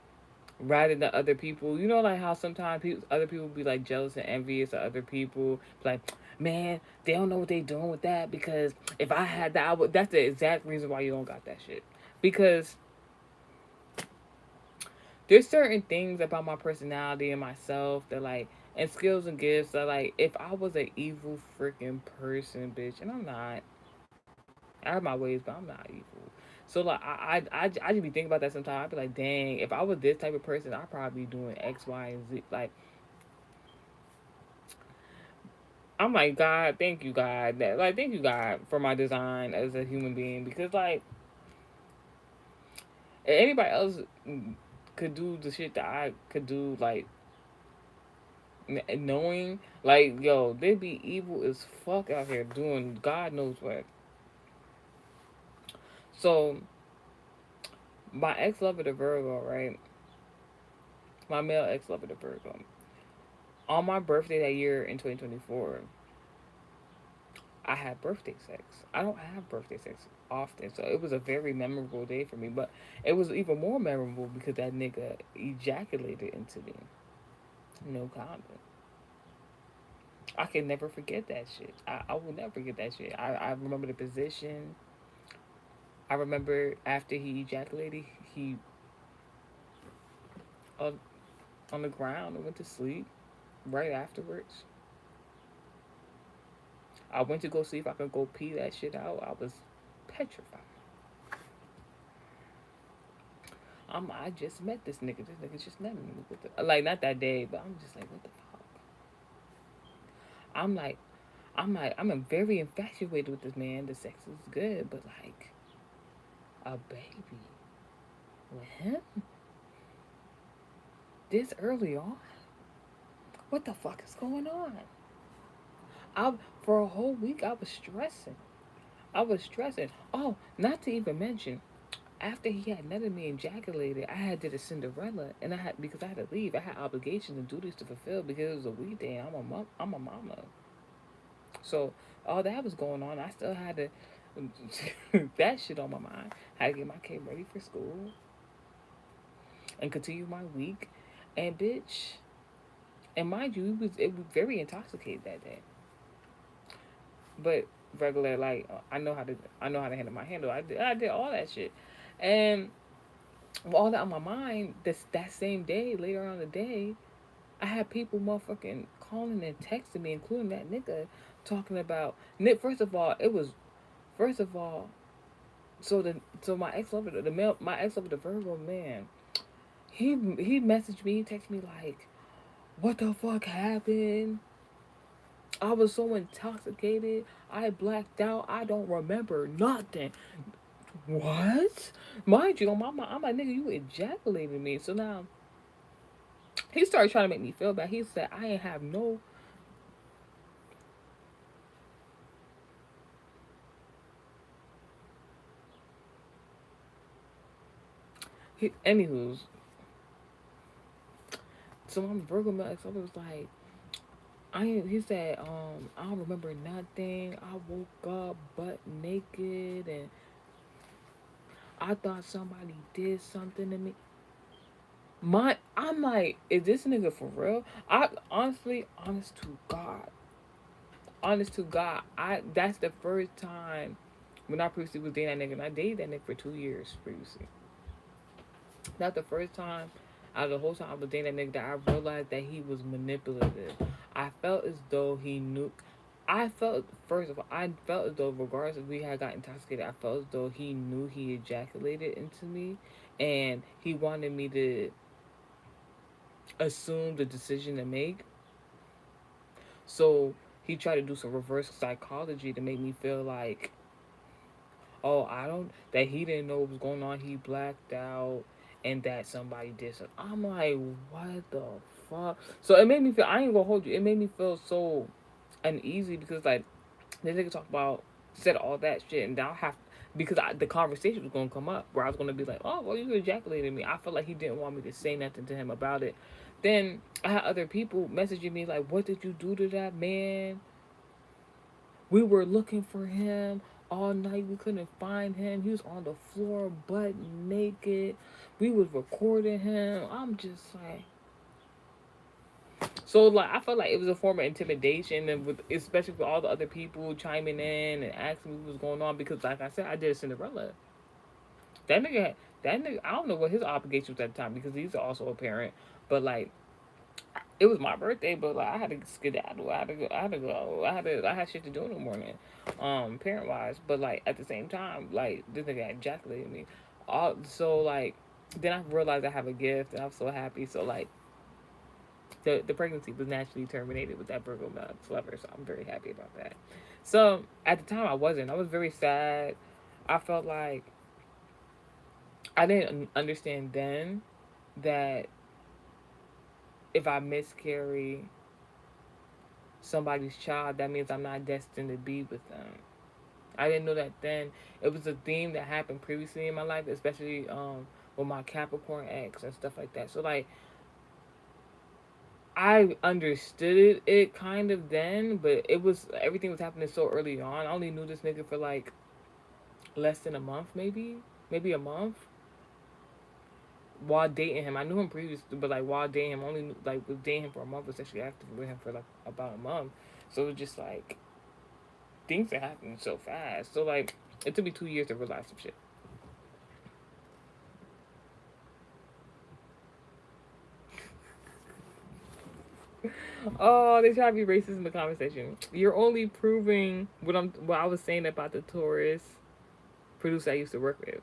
rather than other people. You know, like how sometimes other people be like jealous and envious of other people. Like, man, they don't know what they doing with that because if I had that, I would. That's the exact reason why you don't got that shit. Because there's certain things about my personality and myself that like and skills and gifts that like if I was an evil freaking person, bitch, and I'm not. I have my ways, but I'm not evil. So like I just be thinking about that sometimes. I'd be like, dang, if I was this type of person, I'd probably be doing X, Y, and Z. Like I'm like, God, thank you, God. Like thank you, God, for my design as a human being because like anybody else could do the shit that I could do, like knowing, like yo, they be evil as fuck out here doing God knows what. So my ex lover, the Virgo, right? My male ex lover, the Virgo. On my birthday that year in 2024, I had birthday sex. I don't have birthday sex often, so it was a very memorable day for me. But it was even more memorable because that nigga ejaculated into me. No comment. I can never forget that shit. I will never forget that shit. I remember the position. I remember after he ejaculated, he uh, on the ground and went to sleep right afterwards. I went to go see if I could go pee that shit out. I was petrified. I just met this nigga. This nigga just met me. Like not that day, but I'm just like, what the fuck? I'm like, I'm very infatuated with this man. The sex is good, but like a baby with him this early on. What the fuck is going on? I for a whole week I was stressing. I was stressing. Oh, not to even mention, after he had nutted me and ejaculated, I had did a Cinderella, and I had because I had to leave. I had obligations and duties to fulfill because it was a weekday. I'm a mom. I'm a mama. So all that was going on. I still had to that shit on my mind. Had to get my kid ready for school and continue my week. And bitch, and mind you, it was very intoxicated that day. But regular like I know how to handle my handle. I did all that shit, and with all that on my mind, that same day, later on in the day, I had people motherfucking calling and texting me, including that nigga, talking about Nick. First of all, so my ex lover, the male, my ex lover, the Virgo man, he messaged me, he texted me like, what the fuck happened? I was so intoxicated, I blacked out, I don't remember nothing. What? Mind you, I'm like, nigga, you ejaculated me. So now he started trying to make me feel bad. He said I ain't have no. Anywho's, so I'm Virgo Max. I was like, I ain't. He said, I don't remember nothing. I woke up butt naked and I thought somebody did something to me. I'm like, is this nigga for real? I honestly, honest to God, I that's the first time when I previously was dating that nigga, and I dated that nigga for 2 years previously. Not the first time out of the whole time I was dating that nigga that I realized that he was manipulative. I felt as though he knew. I felt first of all, I felt as though regardless if we had got intoxicated, I felt as though he knew he ejaculated into me, and he wanted me to assume the decision to make. So he tried to do some reverse psychology to make me feel like, oh, I don't that he didn't know what was going on. He blacked out, and that somebody did something. I'm like, what the fuck? So it made me feel. I ain't gonna hold you. It made me feel so uneasy because like this nigga talk about said all that shit, and now I have because the conversation was going to come up where I was going to be like, oh, well, you ejaculated me. I felt like he didn't want me to say nothing to him about it. Then I had other people messaging me like, what did you do to that man? We were looking for him all night. We couldn't find him. He was on the floor butt naked. We was recording him. I'm just like, so like I felt like it was a form of intimidation, and with especially with all the other people chiming in and asking me what was going on, because like I said, I did a Cinderella. That nigga, that nigga, I don't know what his obligation was at the time because he's also a parent, but like it was my birthday, but like I had to skedaddle. I had to go. I had to go. I had shit to do in the morning, parent wise. But like at the same time, like this nigga ejaculated me. So like then I realized I have a gift, and I'm so happy. So like the pregnancy was naturally terminated with that Virgo nuts lover. So I'm very happy about that. So at the time I wasn't. I was very sad. I felt like I didn't understand then that if I miscarry somebody's child, that means I'm not destined to be with them. I didn't know that then. It was a theme that happened previously in my life, especially with my Capricorn ex and stuff like that. So like I understood it kind of then, but it was everything was happening so early on. I only knew this nigga for like less than a month, maybe a month. While dating him, I knew him previously, but like while dating him, only like was dating him for a month, was actually active with him for like about a month. So it was just like things are happening so fast. So like it took me 2 years to realize some shit. Oh, they try to be racist in the conversation. You're only proving what I was saying about the Taurus producer I used to work with.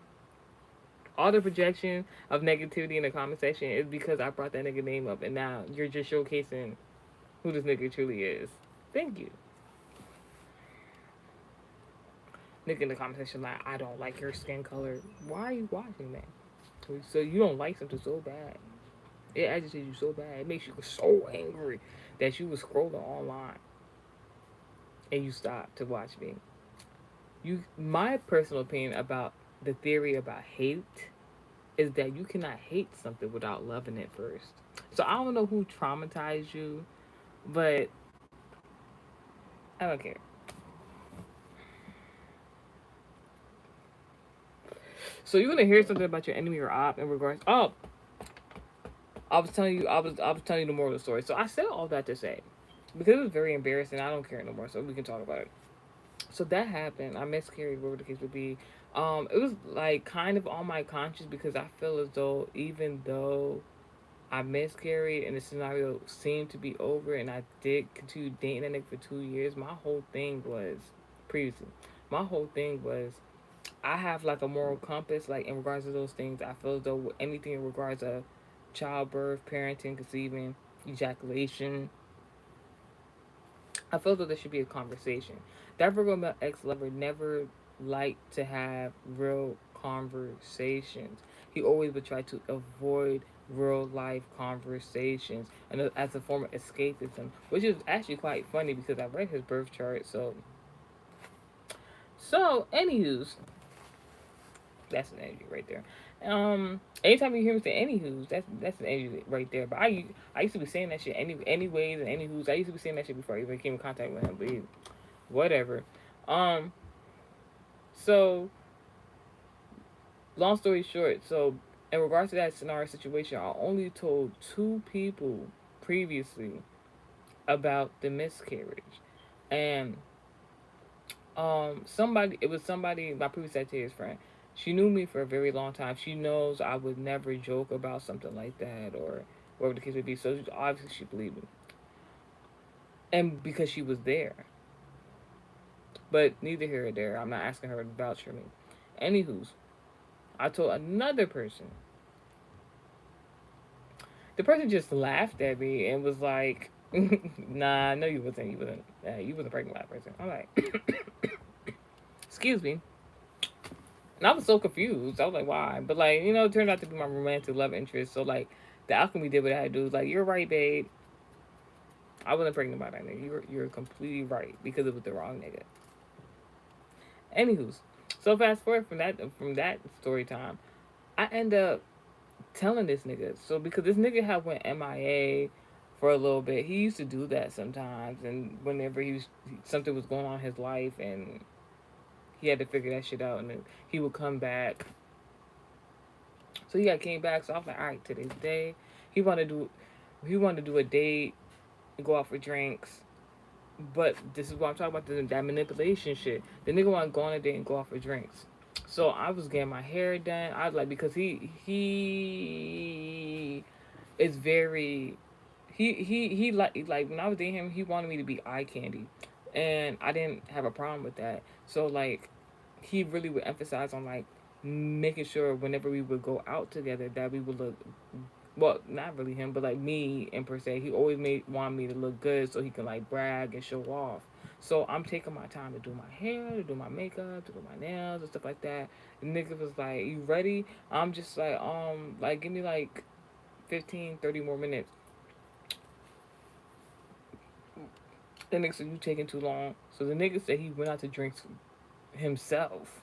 All the projection of negativity in the comment section is because I brought that nigga name up, and now you're just showcasing who this nigga truly is. Thank you. Nigga in the comment section like, I don't like your skin color. Why are you watching that? So you don't like something so bad. It agitates you so bad. It makes you so angry that you was scrolling online and you stopped to watch me. My personal opinion about the theory about hate is that you cannot hate something without loving it first. So I don't know who traumatized you, but I don't care. So you want to hear something about your enemy or op in regards? Oh, I was telling you the moral of the story. So I said all that to say because it was very embarrassing. I don't care no more, so we can talk about it. So that happened. I miscarried, whatever the case would be. It was like kind of on my conscience because I feel as though even though I miscarried and the scenario seemed to be over and I did continue dating that nigga for 2 years, my whole thing was previously. My whole thing was I have like a moral compass, like in regards to those things. I feel as though anything in regards to childbirth, parenting, conceiving, ejaculation, I feel that there should be a conversation. That Virgo ex lover never liked to have real conversations. He always would try to avoid real life conversations and as a form of escapism, which is actually quite funny because I read his birth chart. So anywho's, that's an energy right there. Anytime you hear me say anywho's, that's an energy right there. But I used to be saying that shit anyways and anywho's. I used to be saying that shit before I even came in contact with him. But whatever. Um. So long story short, so in regards to that scenario situation, I only told two people previously about the miscarriage, and somebody it was somebody my previous Sagittarius friend. She knew me for a very long time. She knows I would never joke about something like that or whatever the case would be. So obviously she believed me, and because she was there. But neither here or there. I'm not asking her to vouch for me. Anywho's, I told another person. The person just laughed at me and was like, "Nah, no, you wasn't. You wasn't pregnant by that person." I'm like, "Excuse me." And I was so confused. I was like, "Why?" But like, it turned out to be my romantic love interest. So like, the alchemy did what I had to do. Was like, "You're right, babe. I wasn't pregnant by that nigga. You're completely right because it was the wrong nigga." Anywho's, So fast forward from that story time, I end up telling this nigga. So because this nigga had went MIA for a little bit, he used to do that sometimes, and whenever something was going on in his life, and he had to figure that shit out, and then he would come back. So he had came back. So I was like, all right, today's the day. He wanted to do he wanted to do a date, go out for drinks. But this is what I'm talking about, that manipulation shit. The nigga want to go on a date and go out for drinks. So I was getting my hair done. I was like, because he is very he like when I was dating him, he wanted me to be eye candy, and I didn't have a problem with that. So like, he really would emphasize on like making sure whenever we would go out together that we would look, well, not really him, but like me and per se. He always made want me to look good so he can like brag and show off. So I'm taking my time to do my hair, to do my makeup, to do my nails and stuff like that. The nigga was like, "You ready?" I'm just like give me like 15, 30 more minutes. The nigga said, "You taking too long." So the nigga said he went out to drinks himself.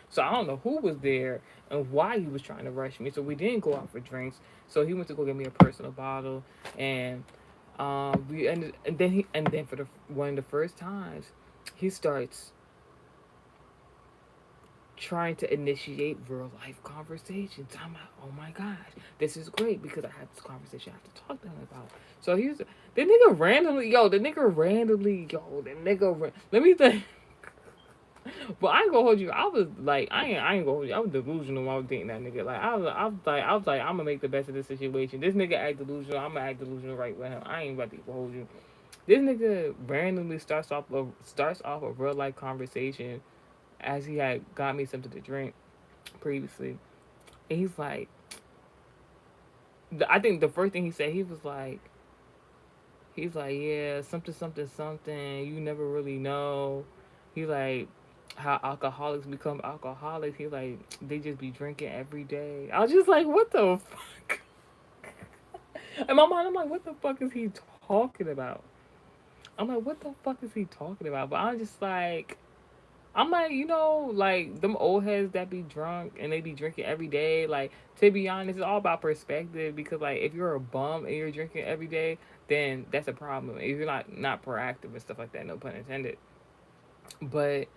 So I don't know who was there and why he was trying to rush me. So we didn't go out for drinks. So he went to go get me a personal bottle, and we ended. And then for the one of the first times, he starts trying to initiate real life conversations. I'm like, oh my gosh, this is great because I have this conversation I have to talk to him about. So he's the nigga randomly, the nigga. Let me think. But I ain't gonna hold you. I was like, I ain't gonna hold you. I was delusional when I was dating that nigga. Like, I was like, I'm gonna make the best of this situation. This nigga act delusional. I'm gonna act delusional right with him. I ain't about to hold you. This nigga randomly starts off a real life conversation as he had got me something to drink previously, and he's like, I think the first thing he said, he's like, yeah, something, something, something. You never really know. He like how alcoholics become alcoholics. He like they just be drinking every day. I was just like, what the fuck? In my mind, I'm like, what the fuck is he talking about? I'm like, what the fuck is he talking about? But I'm like, like them old heads that be drunk and they be drinking every day. Like, to be honest, it's all about perspective because like if you're a bum and you're drinking every day, then that's a problem. If you're not proactive and stuff like that, no pun intended. But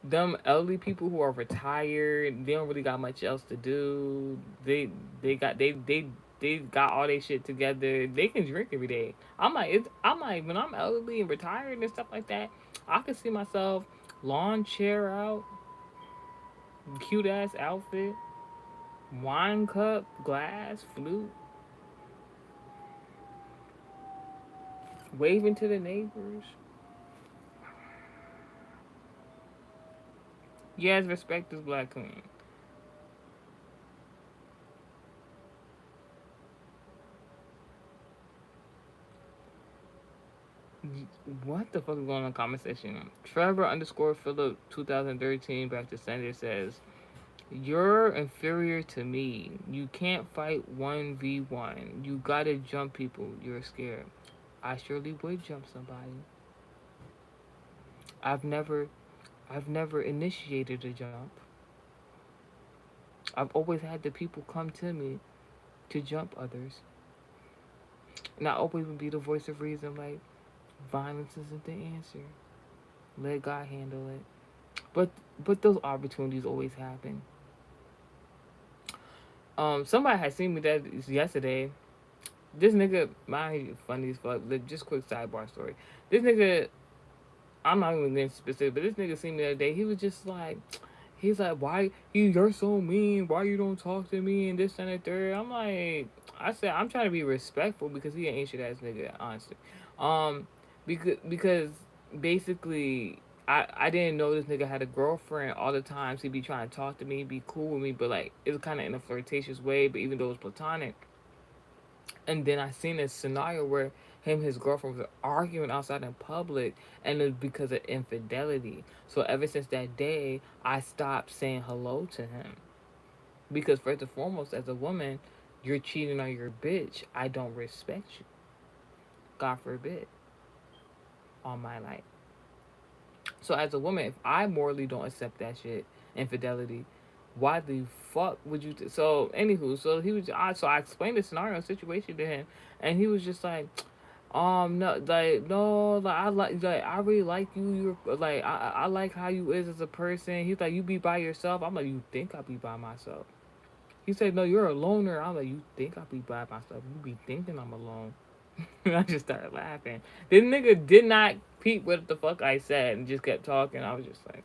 them elderly people who are retired, they don't really got much else to do. They got all their shit together. They can drink every day. I'm like when I'm elderly and retired and stuff like that, I can see myself lawn chair out, cute ass outfit, wine cup, glass, flute, waving to the neighbors. Yes, respect this black queen. What the fuck is going on in the comment section? Trevor underscore Phillip 2013 back to sender says, "You're inferior to me. You can't fight 1v1. You gotta jump people. You're scared. I surely would jump somebody. I've never I've never initiated a jump. I've always had the people come to me to jump others. And I always would be the voice of reason, like violence isn't the answer. Let God handle it. But those opportunities always happen. Somebody had seen me that yesterday. This nigga, my funny as fuck. Just quick sidebar story. This nigga, I'm not even getting specific, but this nigga seen me the other day. He was just like, he's like, why you're so mean? Why you don't talk to me and this and the third? I'm like, I said I'm trying to be respectful because he an ancient ass nigga, honestly. Um, because basically I didn't know this nigga had a girlfriend all the time. So he'd be trying to talk to me, be cool with me, but like it was kind of in a flirtatious way. But even though it was platonic, and then I seen this scenario where him and his girlfriend was arguing outside in public, and it was because of infidelity. So ever since that day, I stopped saying hello to him because first and foremost, as a woman, you're cheating on your bitch. I don't respect you. God forbid, on my life. So as a woman, if I morally don't accept that shit, infidelity, why the fuck would you? So anywho, so he was. So I explained the scenario situation to him, and he was just like, no, like no, like I really like you. You're like I like how you is as a person. He's like, you be by yourself. I'm like, you think I be by myself? He said, no, you're a loner. I'm like, you think I be by myself? You be thinking I'm alone. I just started laughing. This nigga did not peep what the fuck I said and just kept talking. I was just like,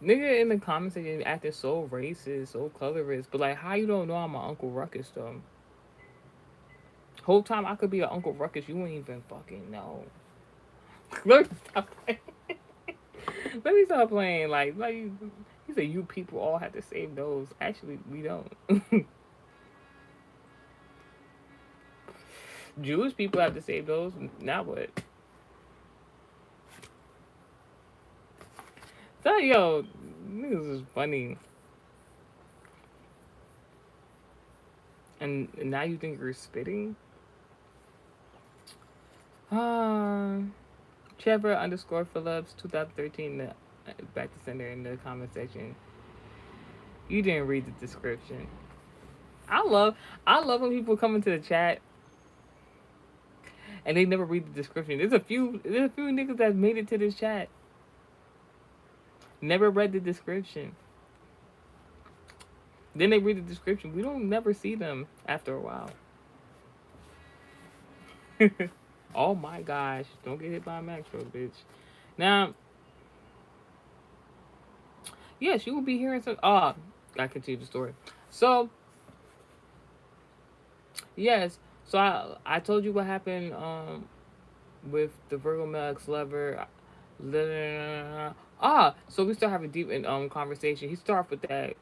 nigga in the comments section acting so racist, so colorist. But like, how you don't know I'm an Uncle Ruckus though? Whole time I could be an Uncle Ruckus, you wouldn't even fucking know. Let me stop playing. Let me stop playing. Like he said, you people all have to save those. Actually, we don't. Jewish people have to save those. Now what? So yo, niggas is funny. And now you think you're spitting? Trevor underscore Phillips 2013 back to sender in the comment section. You didn't read the description. I love I love when people come into the chat and they never read the description. There's a few niggas that made it to this chat. Never read the description. Then they read the description. We don't never see them after a while. Oh my gosh. Don't get hit by a Maxwell, bitch. Now, yes, you will be hearing some. I continue the story. So, yes. So I told you what happened with the Virgo male ex lover. So we start having deep conversation. He started with that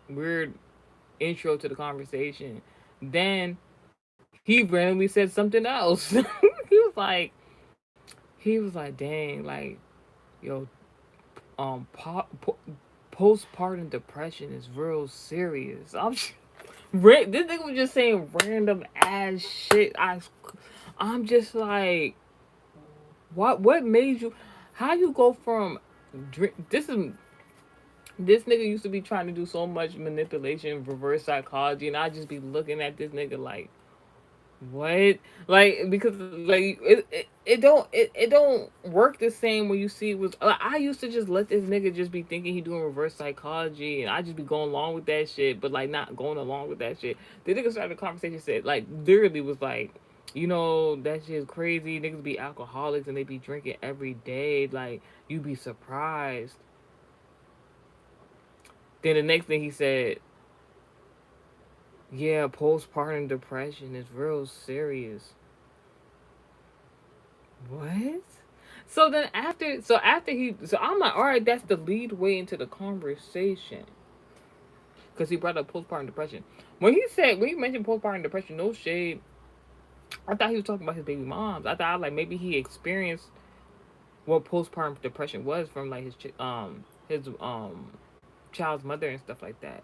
weird intro to the conversation. Then he randomly said something else. he was like, dang, like, yo, postpartum depression is real serious. This nigga was just saying random ass shit. I'm just like, what made you? How you go from drink? This nigga used to be trying to do so much manipulation, reverse psychology, and I just be looking at this nigga like, what? Like, because like it don't work the same when you see was like, I used to just let this nigga just be thinking he doing reverse psychology and I just be going along with that shit, but like not going along with that shit. The nigga started the conversation, said like literally was like, you know, that shit is crazy. Niggas be alcoholics and they be drinking every day. Like, you be surprised. Then the next thing he said, yeah, postpartum depression is real serious. What? So I'm like, all right, that's the lead way into the conversation because he brought up postpartum depression. When he mentioned postpartum depression, no shade. I thought he was talking about his baby moms. I thought like maybe he experienced what postpartum depression was from like his child's mother and stuff like that.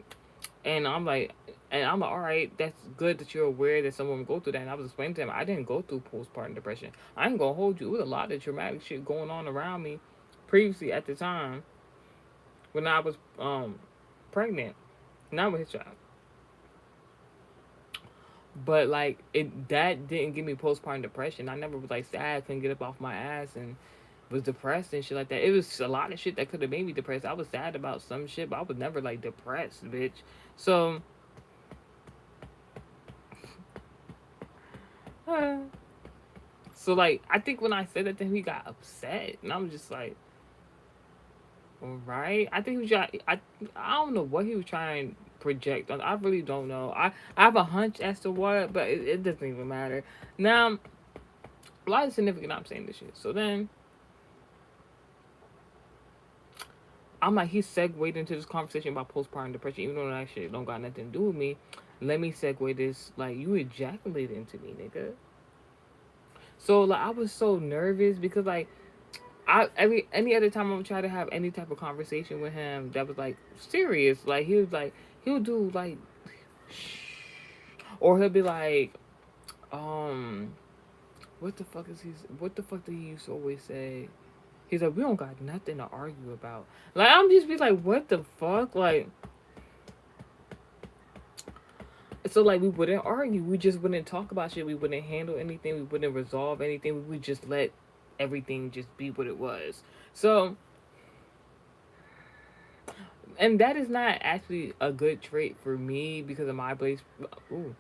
And I'm like, all right, that's good that you're aware that someone would go through that. And I was explaining to him, I didn't go through postpartum depression. I ain't gonna hold you. It was a lot of traumatic shit going on around me previously at the time when I was pregnant, not with his child. But like that didn't give me postpartum depression. I never was like sad, couldn't get up off my ass and was depressed and shit like that. It was a lot of shit that could have made me depressed. I was sad about some shit, but I was never like depressed, bitch. So uh, so like I think when I said that to him, he got upset, and I'm just like, all right. I think he was trying. I don't know what he was trying to project. I really don't know. I have a hunch as to what, but it doesn't even matter. Now, why is it significant I'm saying this shit? So then I'm like, he segued into this conversation about postpartum depression, even though that shit don't got nothing to do with me. Let me segue this. Like, you ejaculated into me, nigga. So like, I was so nervous because like Any other time I would try to have any type of conversation with him that was like serious, like he would do like, or he'll be like, um, what the fuck did he used to always say? He's like, we don't got nothing to argue about. Like I'm just be like, what the fuck, like. So like we wouldn't argue, we just wouldn't talk about shit, we wouldn't handle anything, we wouldn't resolve anything, we would just let everything just be what it was. So, and that is not actually a good trait for me because of my Blaze. Ooh,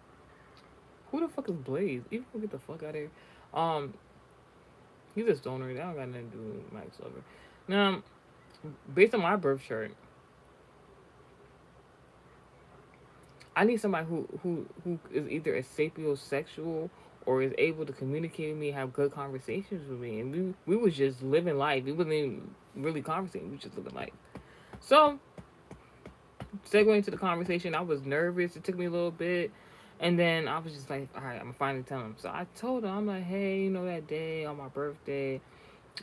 who the fuck is Blaze? Even get the fuck out of here. Um, he's a stoner. That don't got nothing to do with Mike Slover. Now, based on my birth chart, I need somebody who is either a sapiosexual or is able to communicate with me, have good conversations with me, and we was just living life. We wasn't even really conversating. We was just living life. So, segueing into the conversation, I was nervous. It took me a little bit. And then I was just like, all right, I'm gonna finally tell him. So I told him, I'm like, hey, you know that day on my birthday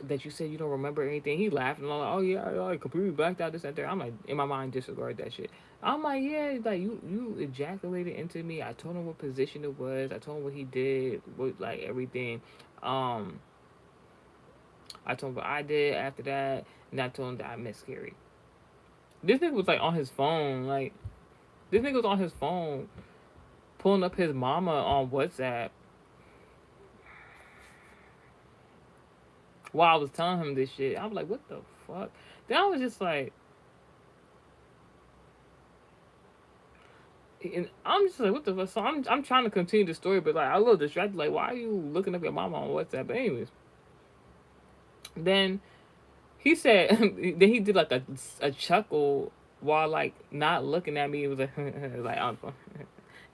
that you said you don't remember anything? He laughed and I'm like, oh yeah, I completely blacked out this and that. I'm like, in my mind, disregard that shit. I'm like, yeah, like you ejaculated into me. I told him what position it was. I told him what he did, what like everything. Um, I told him what I did after that, and I told him that I miscarried. This nigga was like on his phone, like this nigga was on his phone pulling up his mama on WhatsApp while I was telling him this shit. I was like, what the fuck? Then I was just like, and I'm just like, what the fuck? So I'm trying to continue the story, but like I love distracted. Like, why are you looking up your mama on WhatsApp? But anyways, then he said, then he did like a chuckle while like not looking at me. It was like, like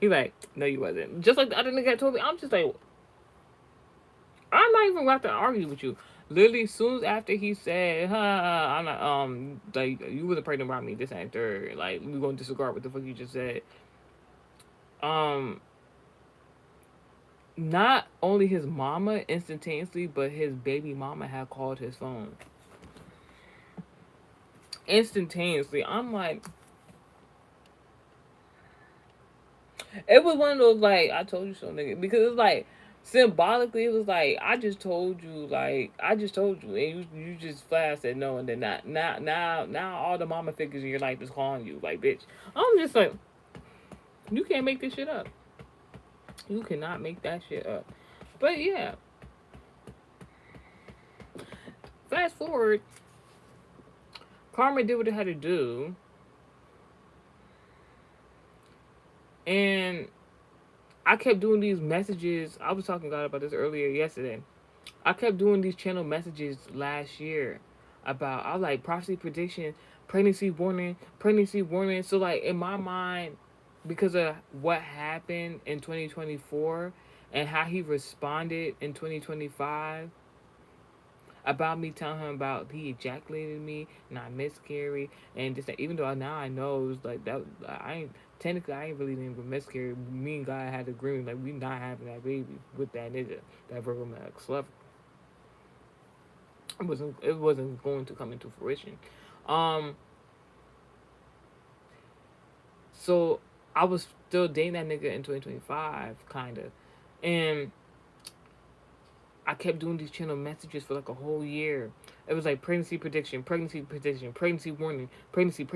he like, no, you wasn't. Just like the other nigga told me. I'm just like, I'm not even about to argue with you. Literally, soon as after he said, I'm not, like, you wasn't pregnant by me, this and third. Like, we gonna disregard what the fuck you just said. Um, not only his mama instantaneously, but his baby mama had called his phone. Instantaneously. I'm like, it was one of those, like, I told you so, nigga. Because it's like, symbolically, it was like, I just told you, and you just flat said no, and then now all the mama figures in your life is calling you, like, bitch. I'm just like, you can't make this shit up. You cannot make that shit up. But yeah, fast forward, Karma did what it had to do, and I kept doing these messages. I was talking to God about this earlier yesterday. I kept doing these channel messages last year about, I was like, prophecy prediction, pregnancy warning. So like in my mind, because of what happened in 2024 and how he responded in 2025 about me telling him about he ejaculated me and I miscarried and just even though now I know it was like that, I ain't technically I ain't really even miscarry. Me and God had agreement like we not having that baby with that nigga, that Virgo Max Love. It wasn't going to come into fruition. Um, so I was still dating that nigga in 2025, kind of, and I kept doing these channel messages for like a whole year. It was like pregnancy prediction, pregnancy warning, pregnancy.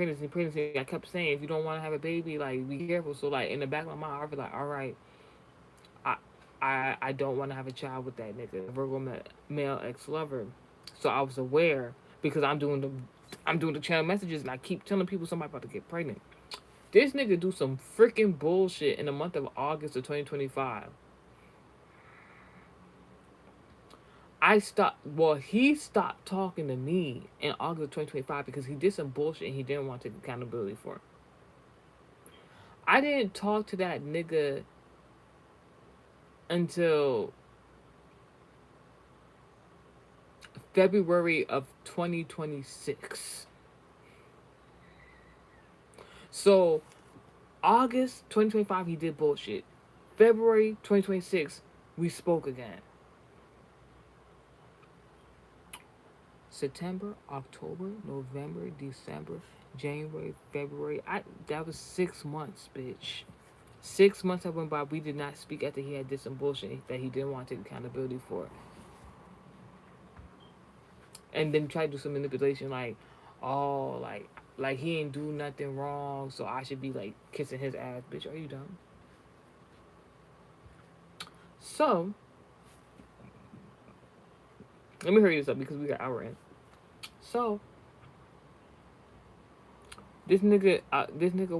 I kept saying, if you don't want to have a baby, like be careful. So like in the back of my mind, I was like, all right, I I don't want to have a child with that nigga, Virgo male ex lover. So I was aware because I'm doing the channel messages and I keep telling people somebody about to get pregnant. This nigga do some freaking bullshit in the month of August of 2025. He stopped talking to me in August of 2025 because he did some bullshit and he didn't want to take accountability for it. I didn't talk to that nigga until February of 2026. So, August 2025, he did bullshit. February 2026, we spoke again. September, October, November, December, January, February. That was 6 months, bitch. 6 months that went by. We did not speak after he had did some bullshit that he didn't want to take accountability for, and then try to do some manipulation like, oh, like he ain't do nothing wrong, so I should be like kissing his ass. Bitch, are you dumb? So let me hurry this up because we got hour in. So this nigga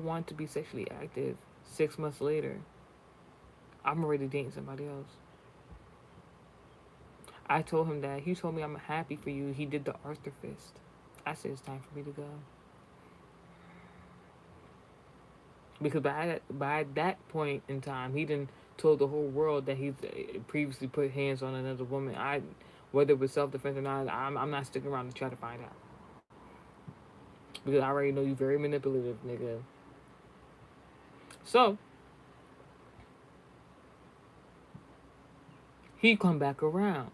wanted to be sexually active. 6 months later, I'm already dating somebody else. I told him that. He told me I'm happy for you. He did the Arthur fist. I said it's time for me to go. Because by that point in time, he didn't told the whole world that he's previously put hands on another woman. Whether it was self defense or not, I'm not sticking around to try to find out. Because I already know you very manipulative, nigga. So he come back around.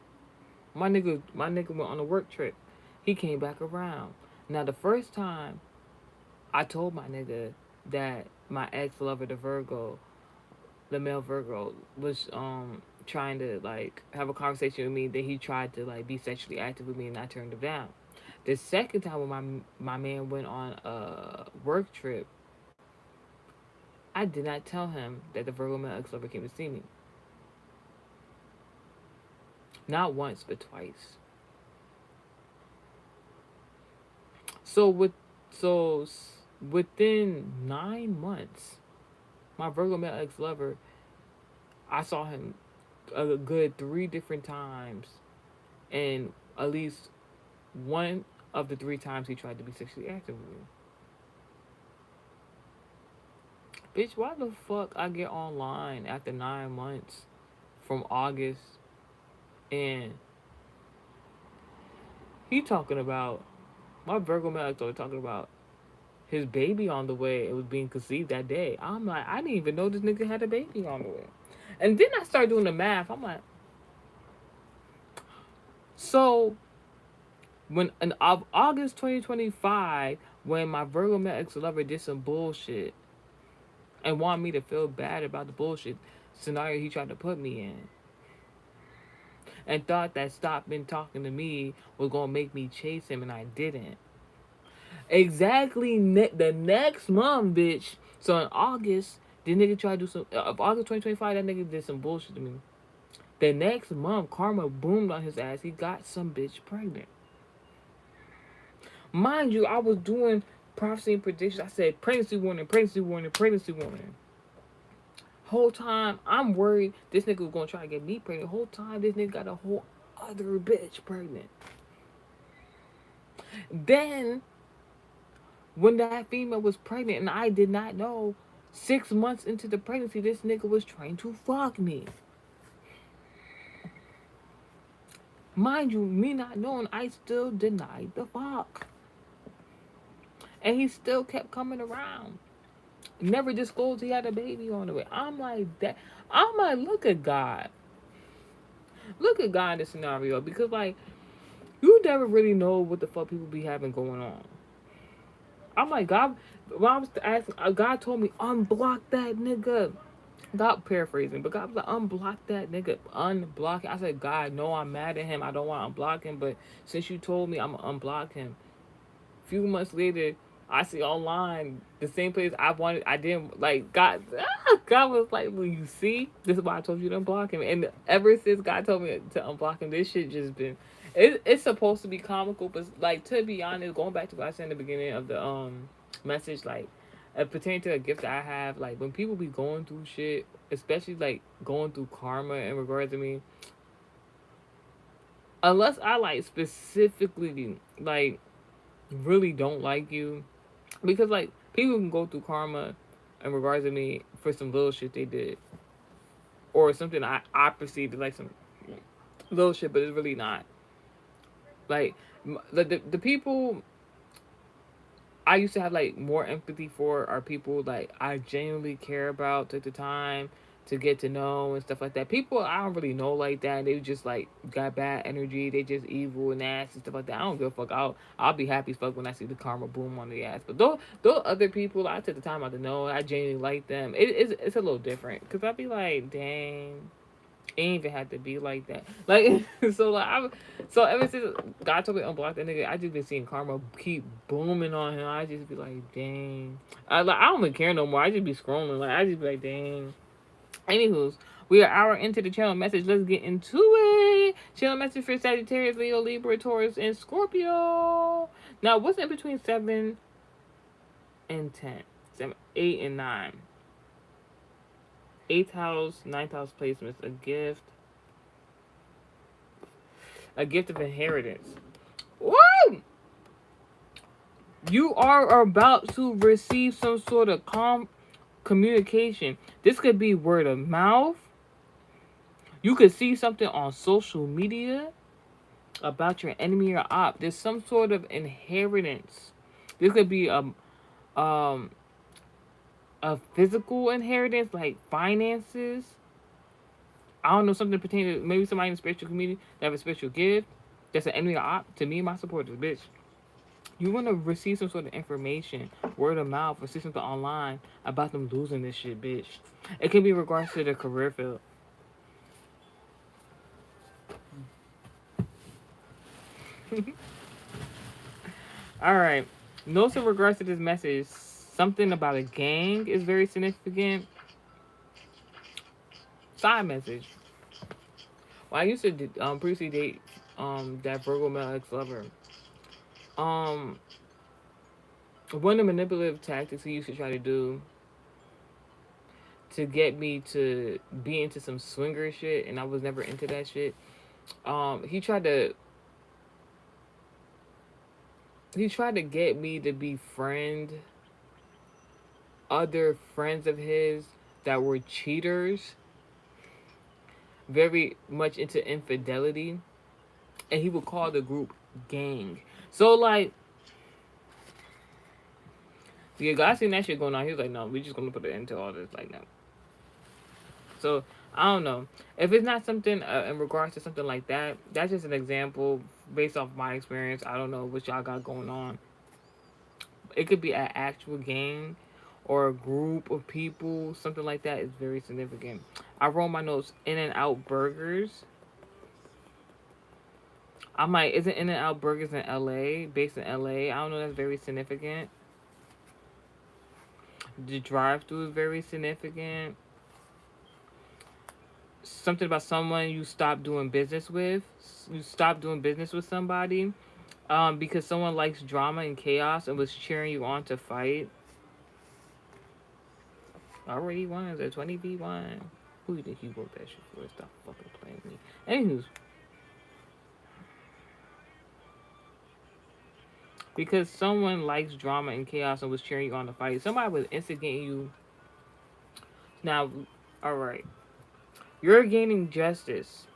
My nigga went on a work trip. He came back around. Now the first time I told my nigga that my ex lover, the male Virgo, was trying to like have a conversation with me, that he tried to like be sexually active with me and I turned him down. The second time when my man went on a work trip, I did not tell him that the Virgo male ex lover came to see me. Not once, but twice. So within 9 months, my Virgo male ex lover, I saw him a good 3 different times, and at least one of the 3 times he tried to be sexually active with me. Bitch, why the fuck I get online after 9 months from August, and he talking about, my Virgo male ex talking about his baby on the way. It was being conceived that day. I'm like, I didn't even know this nigga had a baby on the way. And then I started doing the math. I'm like, so when in August 2025, when my Virgo male ex lover did some bullshit and wanted me to feel bad about the bullshit scenario he tried to put me in, and thought that stopping talking to me was gonna make me chase him, and I didn't. Exactly the next month, bitch. So in August, the nigga tried to do some. August 2025, that nigga did some bullshit to me. The next month, karma boomed on his ass. He got some bitch pregnant. Mind you, I was doing prophecy and predictions. I said pregnancy warning, pregnancy warning, pregnancy warning. Whole time, I'm worried this nigga was gonna try to get me pregnant. Whole time, this nigga got a whole other bitch pregnant. Then, when that female was pregnant and I did not know, 6 months into the pregnancy, this nigga was trying to fuck me. Mind you, me not knowing, I still denied the fuck. And he still kept coming around. Never disclosed he had a baby on the way. I'm like, look at God. Look at God in this scenario. Because, like, you never really know what the fuck people be having going on. I'm like, God, when I was asking, God told me, unblock that nigga. God paraphrasing, but God was like, unblock that nigga. Unblock it. I said, God, no, I'm mad at him. I don't want to unblock him. But since you told me, I'm going to unblock him. A few months later, I see online the same place I wanted. I didn't like God. God was like, "Well, you see, this is why I told you to unblock him." And ever since God told me to unblock him, this shit just been. It's supposed to be comical, but like, to be honest, going back to what I said in the beginning of the message, like, pertaining to a gift that I have, like when people be going through shit, especially like going through karma in regards to me, unless I like specifically like really don't like you. Because, like, people can go through karma in regards to me for some little shit they did. Or something I perceived as, like, some little shit, but it's really not. Like, the people I used to have, like, more empathy for are people, like, I genuinely care about, took the time to get to know and stuff like that. People I don't really know like that. They just like got bad energy. They just evil and nasty stuff like that. I don't give a fuck. I'll be happy as fuck when I see the karma boom on the ass. But those other people, I took the time out to know. I genuinely like them. It's a little different because I be like, dang. It ain't even have to be like that. Like so like so ever since God told me to unblock that nigga, I just been seeing karma keep booming on him. I just be like, dang. I don't even care no more. I just be scrolling. Like I just be like, dang. Anywho's, we are an hour into the channel message. Let's get into it. Channel message for Sagittarius, Leo, Libra, Taurus, and Scorpio. Now, what's in between 7 and 10? 7, 8, and 9. Eighth house, ninth house placements. A gift of inheritance. Woo! You are about to receive some sort of communication. This could be word of mouth. You could see something on social media about your enemy or op. There's some sort of inheritance. This could be um a physical inheritance like finances. I don't know, something pertaining to maybe somebody in the spiritual community that have a spiritual gift. That's an enemy or op. To me, my supporters, bitch. You want to receive some sort of information, word of mouth, or see something online about them losing this shit, bitch. It can be in regards to their career field. All right. Notes in regards to this message. Something about a gang is very significant. Side message. Well, I used to previously date that Virgo male ex lover. Um, One of the manipulative tactics he used to try to do to get me to be into some swinger shit, and I was never into that shit. He tried to get me to befriend other friends of his that were cheaters, very much into infidelity, and he would call the group gang. So like, yeah, God seen that shit going on. He was like, no, we just gonna put an end to all this, like, no. So I don't know if it's not something in regards to something like that. That's just an example based off my experience. I don't know what y'all got going on. It could be an actual gang or a group of people. Something like that is very significant. I wrote my notes. In-N-Out Burgers. I'm like, isn't In-N-Out Burgers in LA? Based in LA? I don't know. That's very significant. The drive-through is very significant. Something about someone you stop doing business with. You stop doing business with somebody because someone likes drama and chaos and was cheering you on to fight. Already won. It's a 20v1. Who do you think he wrote that shit for? Stop fucking playing with me. Anywho. Because someone likes drama and chaos and was cheering you on to fight. Somebody was instigating you. Now, alright. You're gaining justice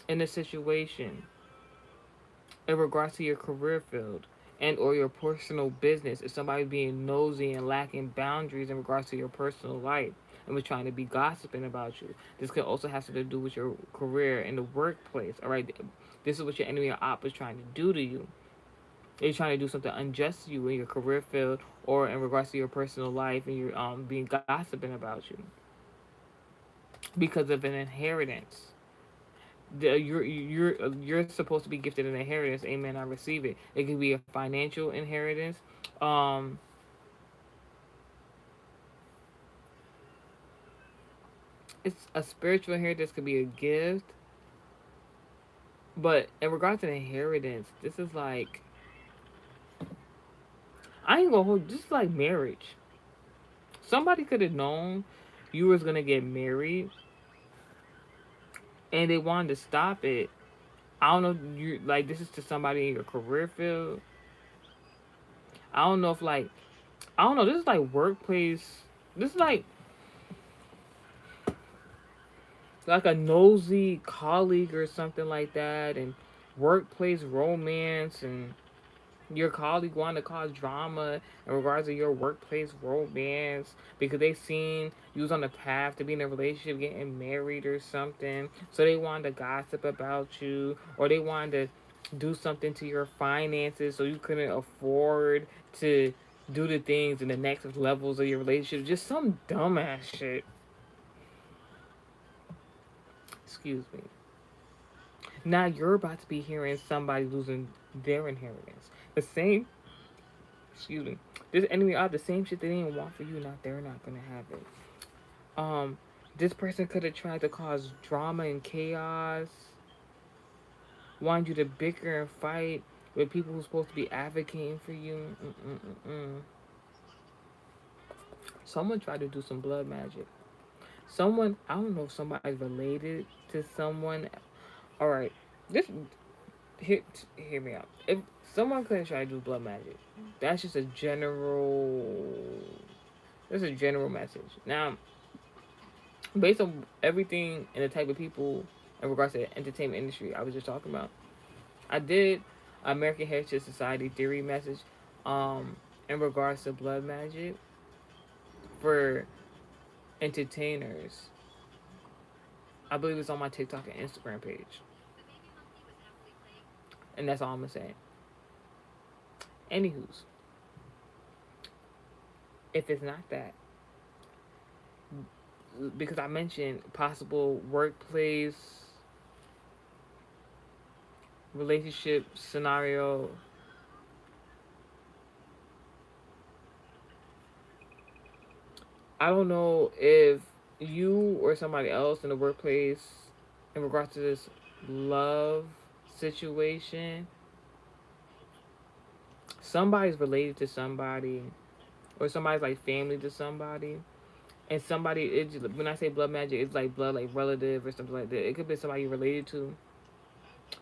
in a situation in regards to your career field and or your personal business. If somebody being nosy and lacking boundaries in regards to your personal life and was trying to be gossiping about you. This could also have something to do with your career in the workplace. All right, this is what your enemy or op is trying to do to you. They're trying to do something unjust to you in your career field or in regards to your personal life, and you're being gossiping about you because of an inheritance. You're supposed to be gifted an inheritance. Amen. I receive it. It could be a financial inheritance. Um, it's a spiritual inheritance. Could be a gift. But in regards to the inheritance, this is like, I ain't gonna hold. This is like marriage. Somebody could have known you was gonna get married, and they wanted to stop it. I don't know. You like, this is to somebody in your career field. I don't know if like, I don't know. This is like workplace. This is like a nosy colleague or something like that, and workplace romance, and Your colleague want to cause drama in regards to your workplace romance because they seen you was on the path to being in a relationship, getting married or something. So they wanted to gossip about you, or they wanted to do something to your finances so you couldn't afford to do the things in the next levels of your relationship. Just some dumbass shit. Excuse me. Now you're about to be hearing somebody losing their inheritance. The same, excuse me, this enemy of the same shit they didn't want for you. Now they're not gonna have it. Um, this person could have tried to cause drama and chaos, wanted you to bicker and fight with people who's supposed to be advocating for you. Mm-mm-mm-mm. Someone tried to do some blood magic. Someone, I don't know if somebody's related to someone. All right, this hear, hear me out. If someone couldn't try to do blood magic, that's just a general. That's a general message. Now, based on everything and the type of people in regards to the entertainment industry I was just talking about, I did American Heritage Society theory message in regards to blood magic for entertainers. I believe it's on my TikTok and Instagram page. And that's all I'm gonna say. Anywho's, if it's not that, because I mentioned possible workplace relationship scenario, I don't know if you or somebody else in the workplace, in regards to this love situation, somebody's related to somebody, or somebody's like family to somebody, and somebody, when I say blood magic, it's like blood, like relative or something like that. It could be somebody you're related to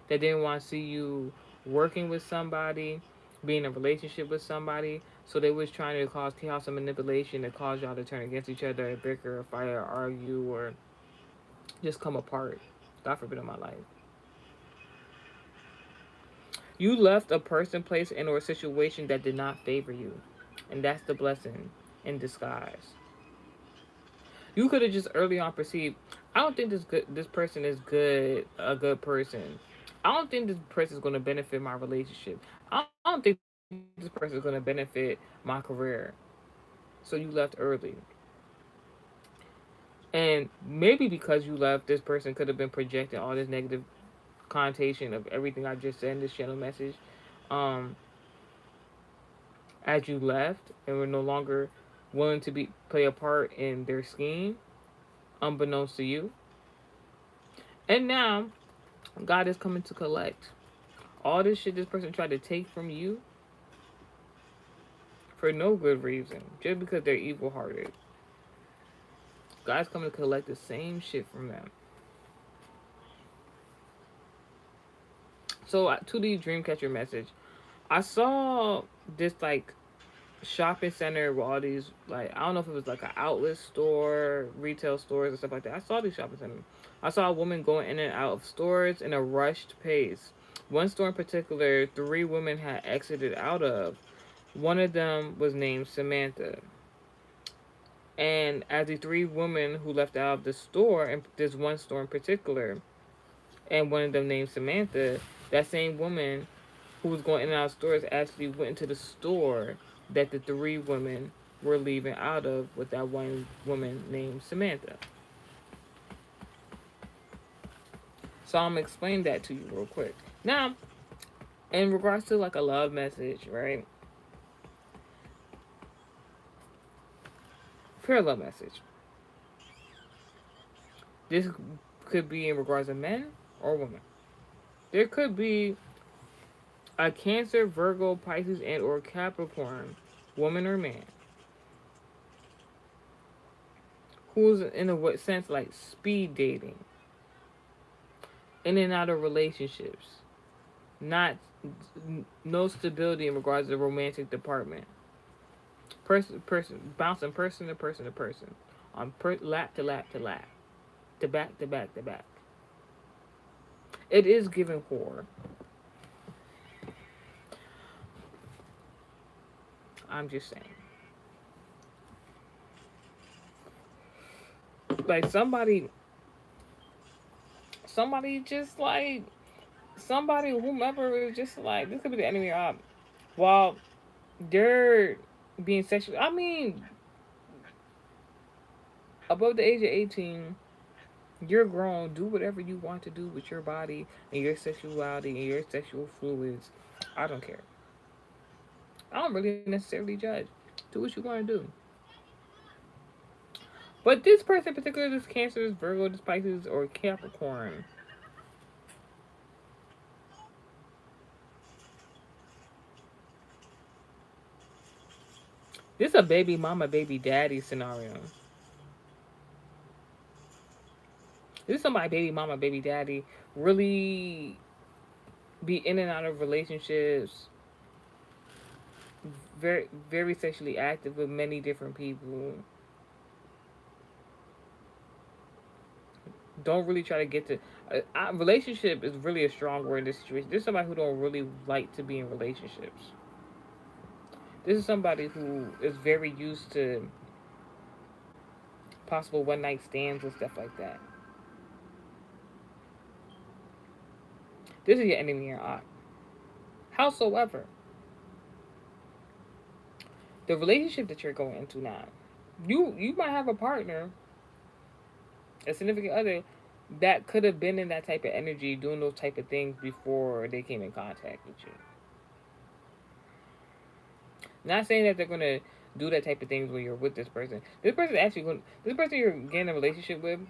that didn't want to see you working with somebody, being in a relationship with somebody. So they was trying to cause chaos and manipulation to cause y'all to turn against each other, bicker, or fight, or argue, or just come apart. God forbid in my life. You left a person, place, and or a situation that did not favor you. And that's the blessing in disguise. You could have just early on perceived, I don't think this person is good, a good person. I don't think this person is going to benefit my relationship. I don't think this person is going to benefit my career. So you left early. And maybe because you left, this person could have been projecting all this negative connotation of everything I just said in this channel message. Um, as you left and were no longer willing to be play a part in their scheme, unbeknownst to you. And now God is coming to collect all this shit this person tried to take from you for no good reason, just because they're evil hearted. God's coming to collect the same shit from them. So to the Dreamcatcher message, I saw this like shopping center with all these, like, I don't know if it was like an outlet store, retail stores and stuff like that. I saw these shopping centers. I saw a woman going in and out of stores in a rushed pace. One store in particular, three women had exited out of. One of them was named Samantha. And as the three women who left out of the store, and this one store in particular, and one of them named Samantha, that same woman who was going in and out of stores actually went into the store that the three women were leaving out of with that one woman named Samantha. So I'm gonna explain that to you real quick. Now, in regards to like a love message, right? Pure love message. This could be in regards to men or women. There could be a Cancer, Virgo, Pisces, and or Capricorn, woman or man, who's in a what sense like speed dating, in and out of relationships, not no stability in regards to the romantic department. Bouncing person to person to person, on lap to lap to lap, to back to back to back. It is giving horror. I'm just saying. Like somebody just like somebody whomever is just like this could be the enemy or op. While they're being sexual, I mean, above the age of 18, you're grown. Do whatever you want to do with your body and your sexuality and your sexual fluids. I don't care. I don't really necessarily judge. Do what you want to do. But this person in particular, this Cancer, this Virgo, this Pisces, or Capricorn, this is a baby mama, baby daddy scenario. This is somebody, baby mama, baby daddy, really be in and out of relationships, very sexually active with many different people. Don't really try to get to relationship is really a strong word in this situation. This is somebody who don't really like to be in relationships. This is somebody who is very used to possible one night stands and stuff like that. This is your enemy or odd. Howsoever, the relationship that you're going into now, you might have a partner, a significant other, that could have been in that type of energy, doing those type of things before they came in contact with you. Not saying that they're gonna do that type of things when you're with this person. This person you're getting a relationship with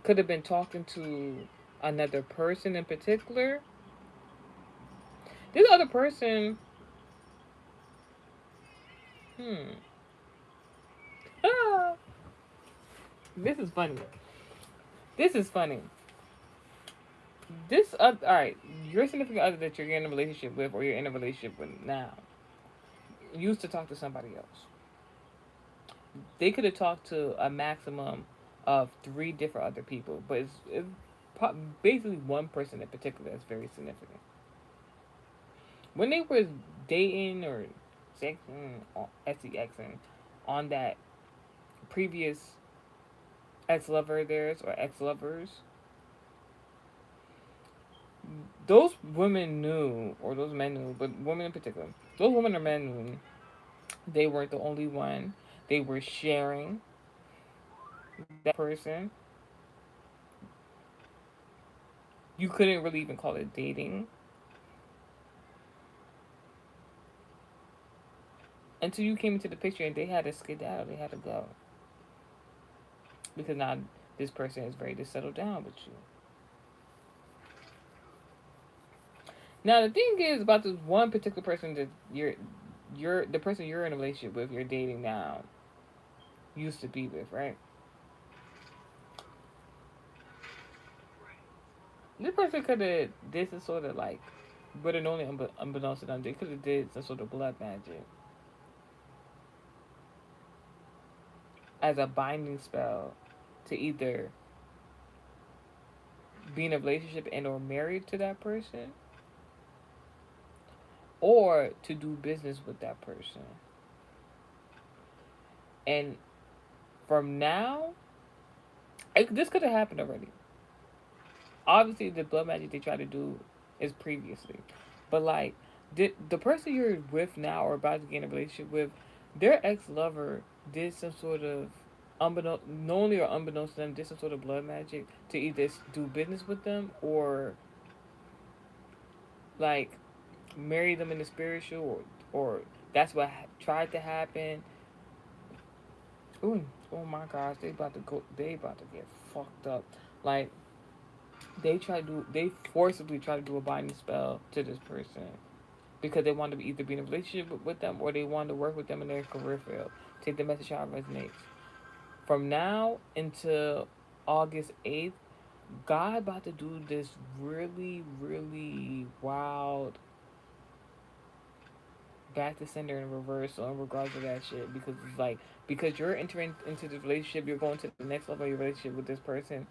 could have been talking to another person in particular. This other person, hmm, ah, this is funny. This is funny. All right, your significant other that you're in a relationship with, or you're in a relationship with now, used to talk to somebody else. They could have talked to a maximum of three different other people, but it's basically one person in particular that's very significant. When they were dating or sexing, or SEXing on that previous ex lover of theirs or ex lovers, those women knew, or those men knew, but women in particular, those women or men knew they weren't the only one. They were sharing that person. You couldn't really even call it dating until you came into the picture and they had to skedaddle. They had to go because now this person is ready to settle down with you. Now the thing is about this one particular person that you're the person you're in a relationship with, you're dating now, used to be with, right? This person could have did some sort of like, but it only unbeknownst to them, they could have did some sort of blood magic as a binding spell to either be in a relationship and or married to that person, or to do business with that person. And from now, this could have happened already. Obviously, the blood magic they try to do is previously, but like the person you're with now or about to get in a relationship with, their ex lover did some sort of unbeknownst, knowingly or unbeknownst to them, did some sort of blood magic to either do business with them or like marry them in the spiritual, or that's what tried to happen. Ooh, oh my gosh, they about to go. They about to get fucked up. Like they forcibly try to do a binding spell to this person because they want to either be in a relationship with them or they want to work with them in their career field. Take the message how it resonates. From now until August 8th, God about to do this really, really wild back to sender in reversal in regards to that shit, because it's like because you're entering into this relationship, you're going to the next level of your relationship with this person.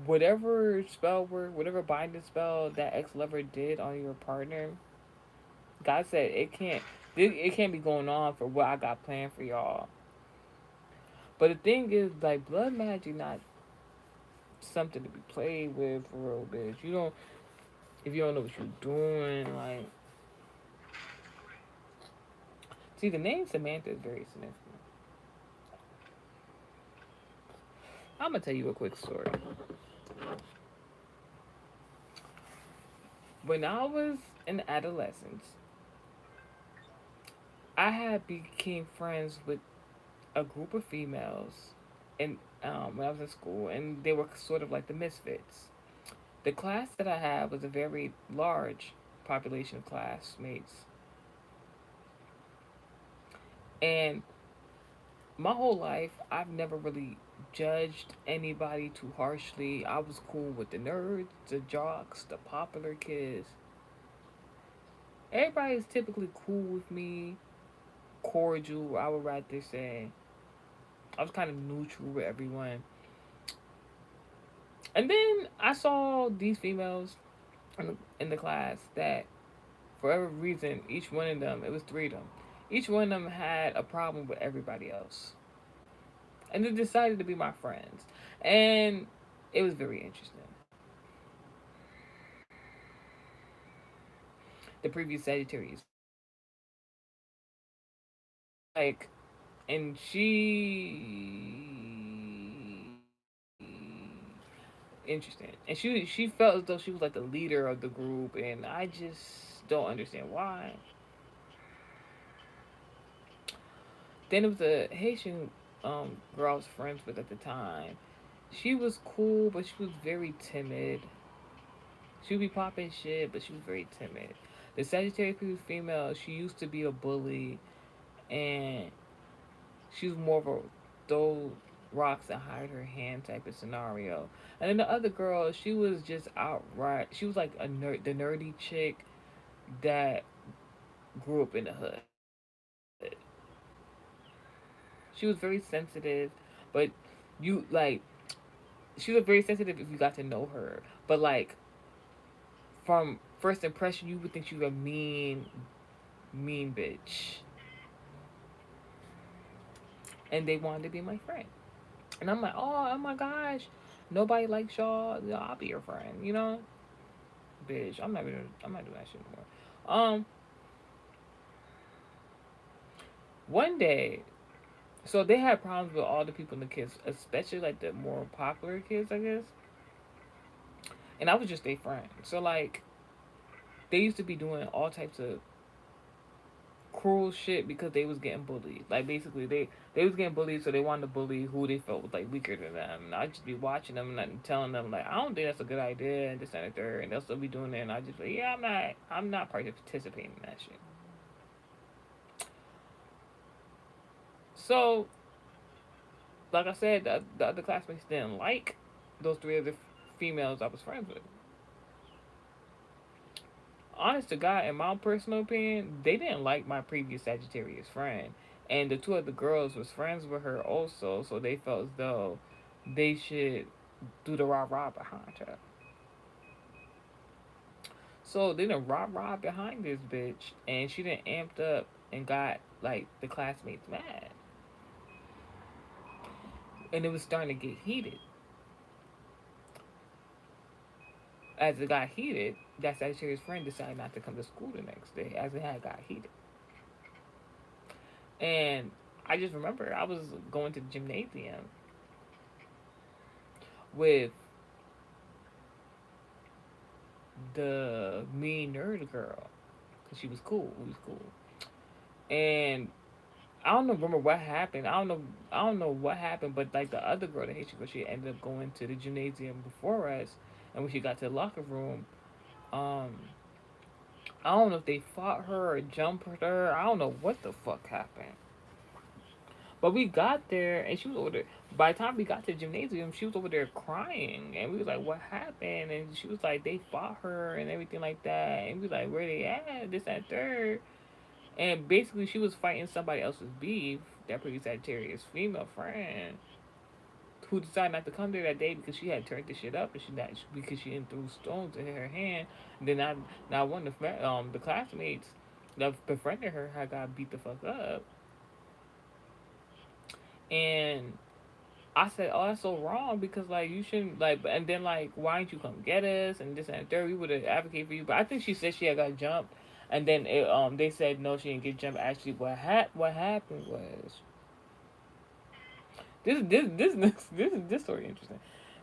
Whatever spell word, whatever binding spell that ex lover did on your partner, God said it can't. It can't be going on for what I got planned for y'all. But the thing is, like, blood magic not something to be played with for real, bitch. You don't, if you don't know what you're doing, like, see, the name Samantha is very significant. I'm gonna tell you a quick story. When I was in adolescence, I had became friends with a group of females, and when I was in school, and they were sort of like the misfits. The class that I had was a very large population of classmates, and my whole life, I've never really judged anybody too harshly. I was cool with the nerds, the jocks, the popular kids. Everybody's typically cool with me, cordial, I would rather say. I was kind of neutral with everyone. And then I saw these females in the class that, for every reason, each one of them, it was three of them, each one of them had a problem with everybody else. And they decided to be my friends. And it was very interesting. The previous Sagittarius, like, and interesting. And she felt as though she was like the leader of the group, and I just don't understand why. Then it was a Haitian girl I was friends with at the time. She was cool, but she was very timid. She would be popping shit, but she was very timid. The Sagittarius female, she used to be a bully, and she was more of a throw rocks and hide her hand type of scenario. And then the other girl, she was just outright. She was like a nerd, the nerdy chick that grew up in the hood. She was very sensitive, but you like she was very sensitive if you got to know her. But like from first impression, you would think she was a mean bitch, and they wanted to be my friend. And I'm like, oh my gosh, nobody likes y'all. Yeah, I'll be your friend, you know, bitch. I'm not doing that shit anymore. One day, so they had problems with all the people in the kids, especially like the more popular kids, I guess. And I was just their friend. So like, they used to be doing all types of cruel shit because they was getting bullied. Like basically, they was getting bullied, so they wanted to bully who they felt was like weaker than them. And I'd just be watching them and telling them like, I don't think that's a good idea, and this and the third, and they'll still be doing it. And I just like, yeah, I'm not participating in that shit. So, like I said, the other classmates didn't like those three other females I was friends with. Honest to God, in my personal opinion, they didn't like my previous Sagittarius friend. And the two other girls was friends with her also, so they felt as though they should do the rah rah behind her. So they done rah rah behind this bitch, and she done amped up and got like the classmates mad, and it was starting to get heated. As it got heated, that Sagittarius friend decided not to come to school the next day, as it had got heated. And I just remember I was going to the gymnasium with the mean nerd girl because she was cool. We was cool, and I don't know, remember what happened. I don't know what happened, but like the other girl, the Haitian girl, she ended up going to the gymnasium before us, and when she got to the locker room, um, I don't know if they fought her or jumped her. I don't know what the fuck happened. But we got there, and she was over there. By the time we got to the gymnasium, she was over there crying, and we was like, "What happened?" And she was like, "They fought her and everything like that." And we was like, "Where they at?" This and third. And basically, she was fighting somebody else's beef. That pretty Sagittarius female friend who decided not to come there that day because she had turned the shit up, and she not because she didn't threw stones in her hand. And then I now one of the classmates that befriended her had got beat the fuck up, and I said, "Oh, that's so wrong because like you shouldn't like." And then like, why didn't you come get us and this and the third? We would have advocated for you, but I think she said she had got jumped, and then they said no, she didn't get jumped. Actually, what happened was this story interesting.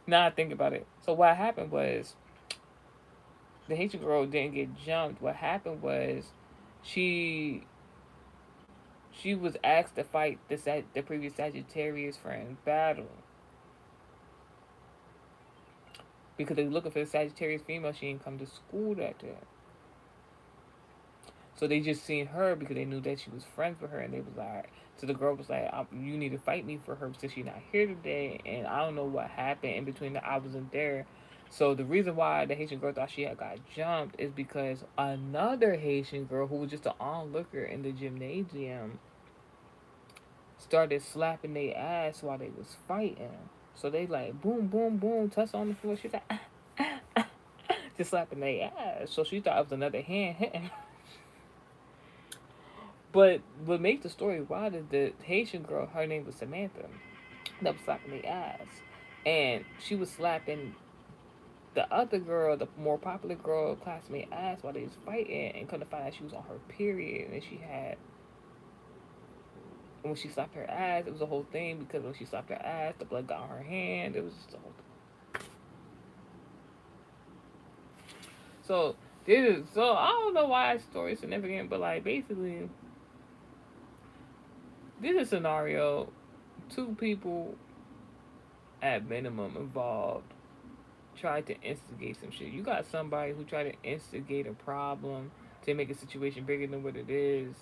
Now I think about it. So what happened was the Haitian girl didn't get jumped. What happened was she she was asked to fight the previous Sagittarius friend battle because they were looking for the Sagittarius female. She didn't come to school that day. So they just seen her because they knew that she was friends with her, and they was like, so the girl was like, "You need to fight me for her since she's not here today." And I don't know what happened in between I wasn't there. So the reason why the Haitian girl thought she had got jumped is because another Haitian girl who was just an onlooker in the gymnasium started slapping their ass while they was fighting. So they like boom, boom, boom, touch on the floor. She's like, just slapping their ass. So she thought it was another hand hitting. But what makes the story wild is the Haitian girl, her name was Samantha, that was slapping the ass. And she was slapping the other girl, the more popular girl, classmate ass while they was fighting, and couldn't find out she was on her period. And she had, when she slapped her ass, it was a whole thing because when she slapped her ass, the blood got on her hand. It was just a whole thing. So, so I don't know why that story is significant, but like basically, this is a scenario, two people at minimum involved tried to instigate some shit. You got somebody who tried to instigate a problem to make a situation bigger than what it is.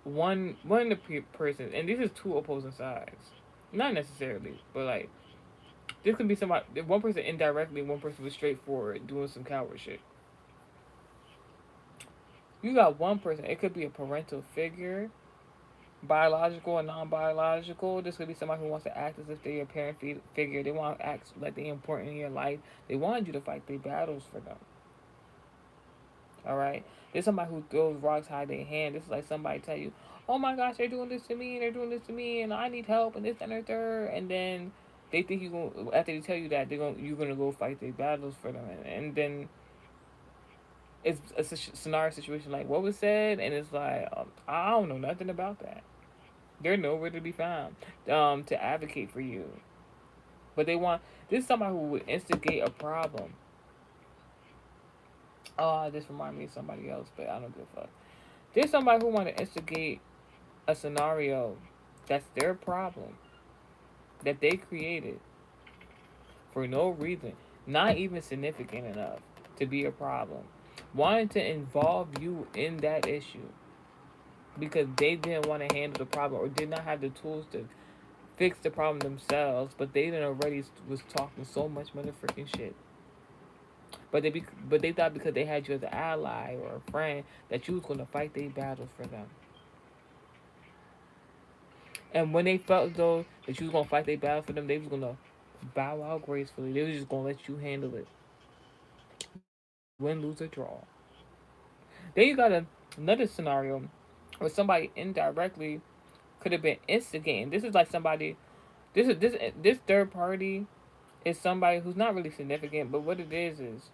One of the person, and this is two opposing sides, not necessarily, but like this could be somebody. One person indirectly, one person was straightforward doing some coward shit. You got one person. It could be a parental figure, biological or non-biological. This could be somebody who wants to act as if they're a parent figure. They want to act like they're important in your life. They want you to fight their battles for them. All right. There's somebody who throws rocks high their hand. This is like somebody tell you, "Oh my gosh, they're doing this to me, and they're doing this to me, and I need help, and this and the third." And then they think you going after they tell you that you're gonna go fight their battles for them, and then it's a scenario situation like what was said, and it's like I don't know nothing about that. They're nowhere to be found to advocate for you, but they want this is somebody who would instigate a problem. Oh, this remind me of somebody else, but I don't give a fuck. There's somebody who want to instigate a scenario that's their problem that they created for no reason, not even significant enough to be a problem, wanting to involve you in that issue because they didn't want to handle the problem or did not have the tools to fix the problem themselves, but they didn't already was talking so much motherfucking shit. But they thought because they had you as an ally or a friend that you was gonna fight their battles for them. And when they felt though that you was gonna fight their battle for them, they was gonna bow out gracefully. They was just gonna let you handle it, win, lose, or draw. Then you got another scenario where somebody indirectly could have been instigating. This is like somebody. This third party is somebody who's not really significant, but what it is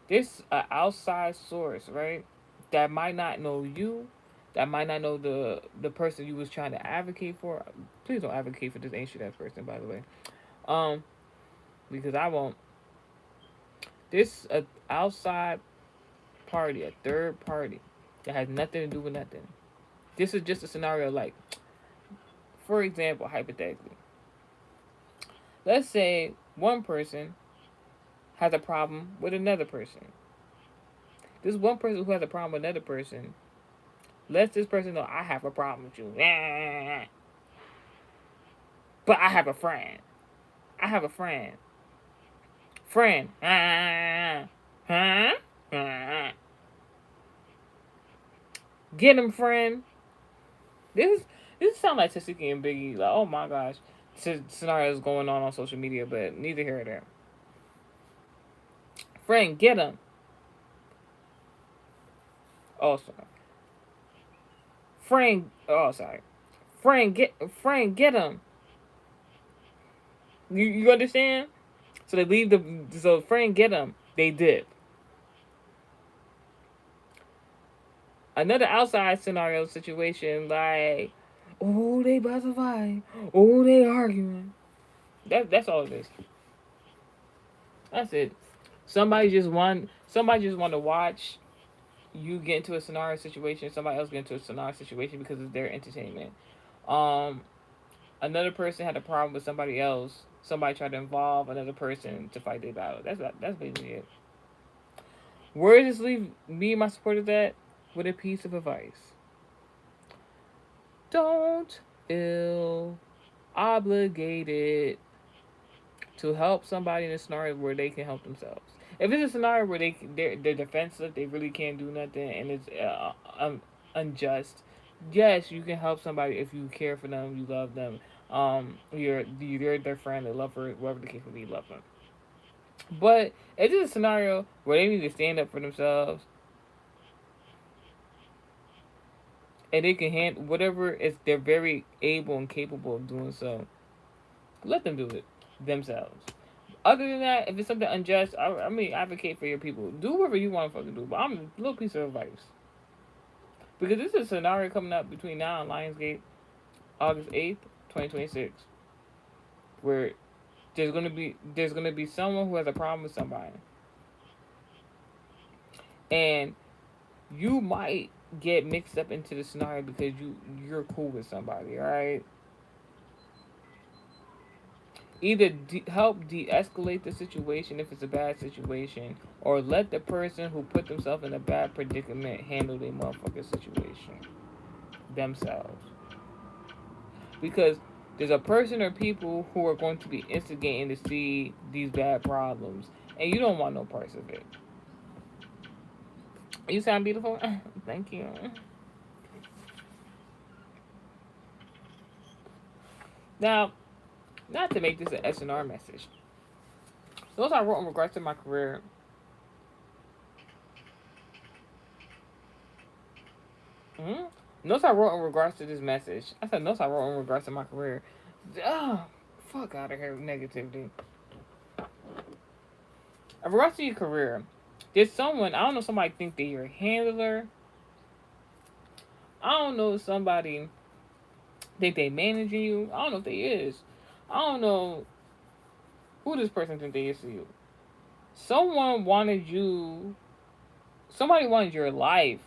this outside source, right? That might not know you, that might not know the person you was trying to advocate for. Please don't advocate for this ain't shit that person, by the way. Um, because I won't. This outside party, a third party that has nothing to do with nothing. This is just a scenario like, for example, hypothetically, let's say one person has a problem with another person. This one person who has a problem with another person lets this person know I have a problem with you. But I have a friend. I have a friend. Friend. Huh? Get him, friend. This this sounds like Tasiki and Biggie. Like, oh my gosh, scenarios going on social media, but neither here nor there. Friend, get him. Also, Frank, oh sorry, Frank, get him. You understand? So they leave so Frank, get him. They dip. Another outside scenario situation like, oh they about to fight, oh they arguing. That's all it is. That's it. Somebody just want to watch you get into a scenario situation, somebody else get into a scenario situation because it's their entertainment. Um, Another person had a problem with somebody else. Somebody tried to involve another person to fight their battle. That's basically it. Where does this leave me and my supporters at? With a piece of advice: don't feel obligated to help somebody in a scenario where they can help themselves. If it's a scenario where they're defensive, they really can't do nothing, and it's unjust. Yes, you can help somebody if you care for them, you love them. You're their friend, a lover, whatever the case may be, you love them. But if it's a scenario where they need to stand up for themselves and they can handle whatever is they're very able and capable of doing so, let them do it themselves. Other than that, if it's something unjust, I mean, advocate for your people. Do whatever you want to fucking do. But I'm a little piece of advice. Because this is a scenario coming up between now and Lionsgate, August 8th, 2026, where there's gonna be someone who has a problem with somebody, and you might get mixed up into the scenario because you're cool with somebody, all right? Either help de-escalate the situation if it's a bad situation, or let the person who put themselves in a bad predicament handle their motherfucking situation themselves. Because there's a person or people who are going to be instigating to see these bad problems, and you don't want no parts of it. You sound beautiful. Thank you. Now, not to make this an SNR message. Those I wrote in regards to my career. Hmm? Notes I wrote in regards to this message. I said notes I wrote in regards to my career. Oh, fuck out of here with negativity. In regards to your career, there's someone, I don't know, somebody think that you're a handler. I don't know, somebody think they managing you. I don't know if they is. I don't know who this person think they is to you. Someone wanted you, somebody wanted your life,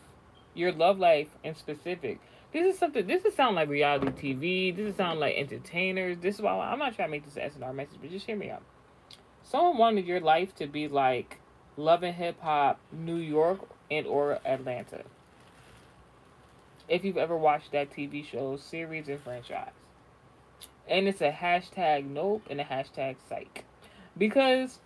your love life in specific. This is sound like reality TV. This is sound like entertainers. This is why I'm not trying to make this an SNR message, but just hear me out. Someone wanted your life to be like Love and Hip Hop, New York and or Atlanta. If you've ever watched that TV show, series, and franchise. And it's a hashtag nope and a hashtag psych. Because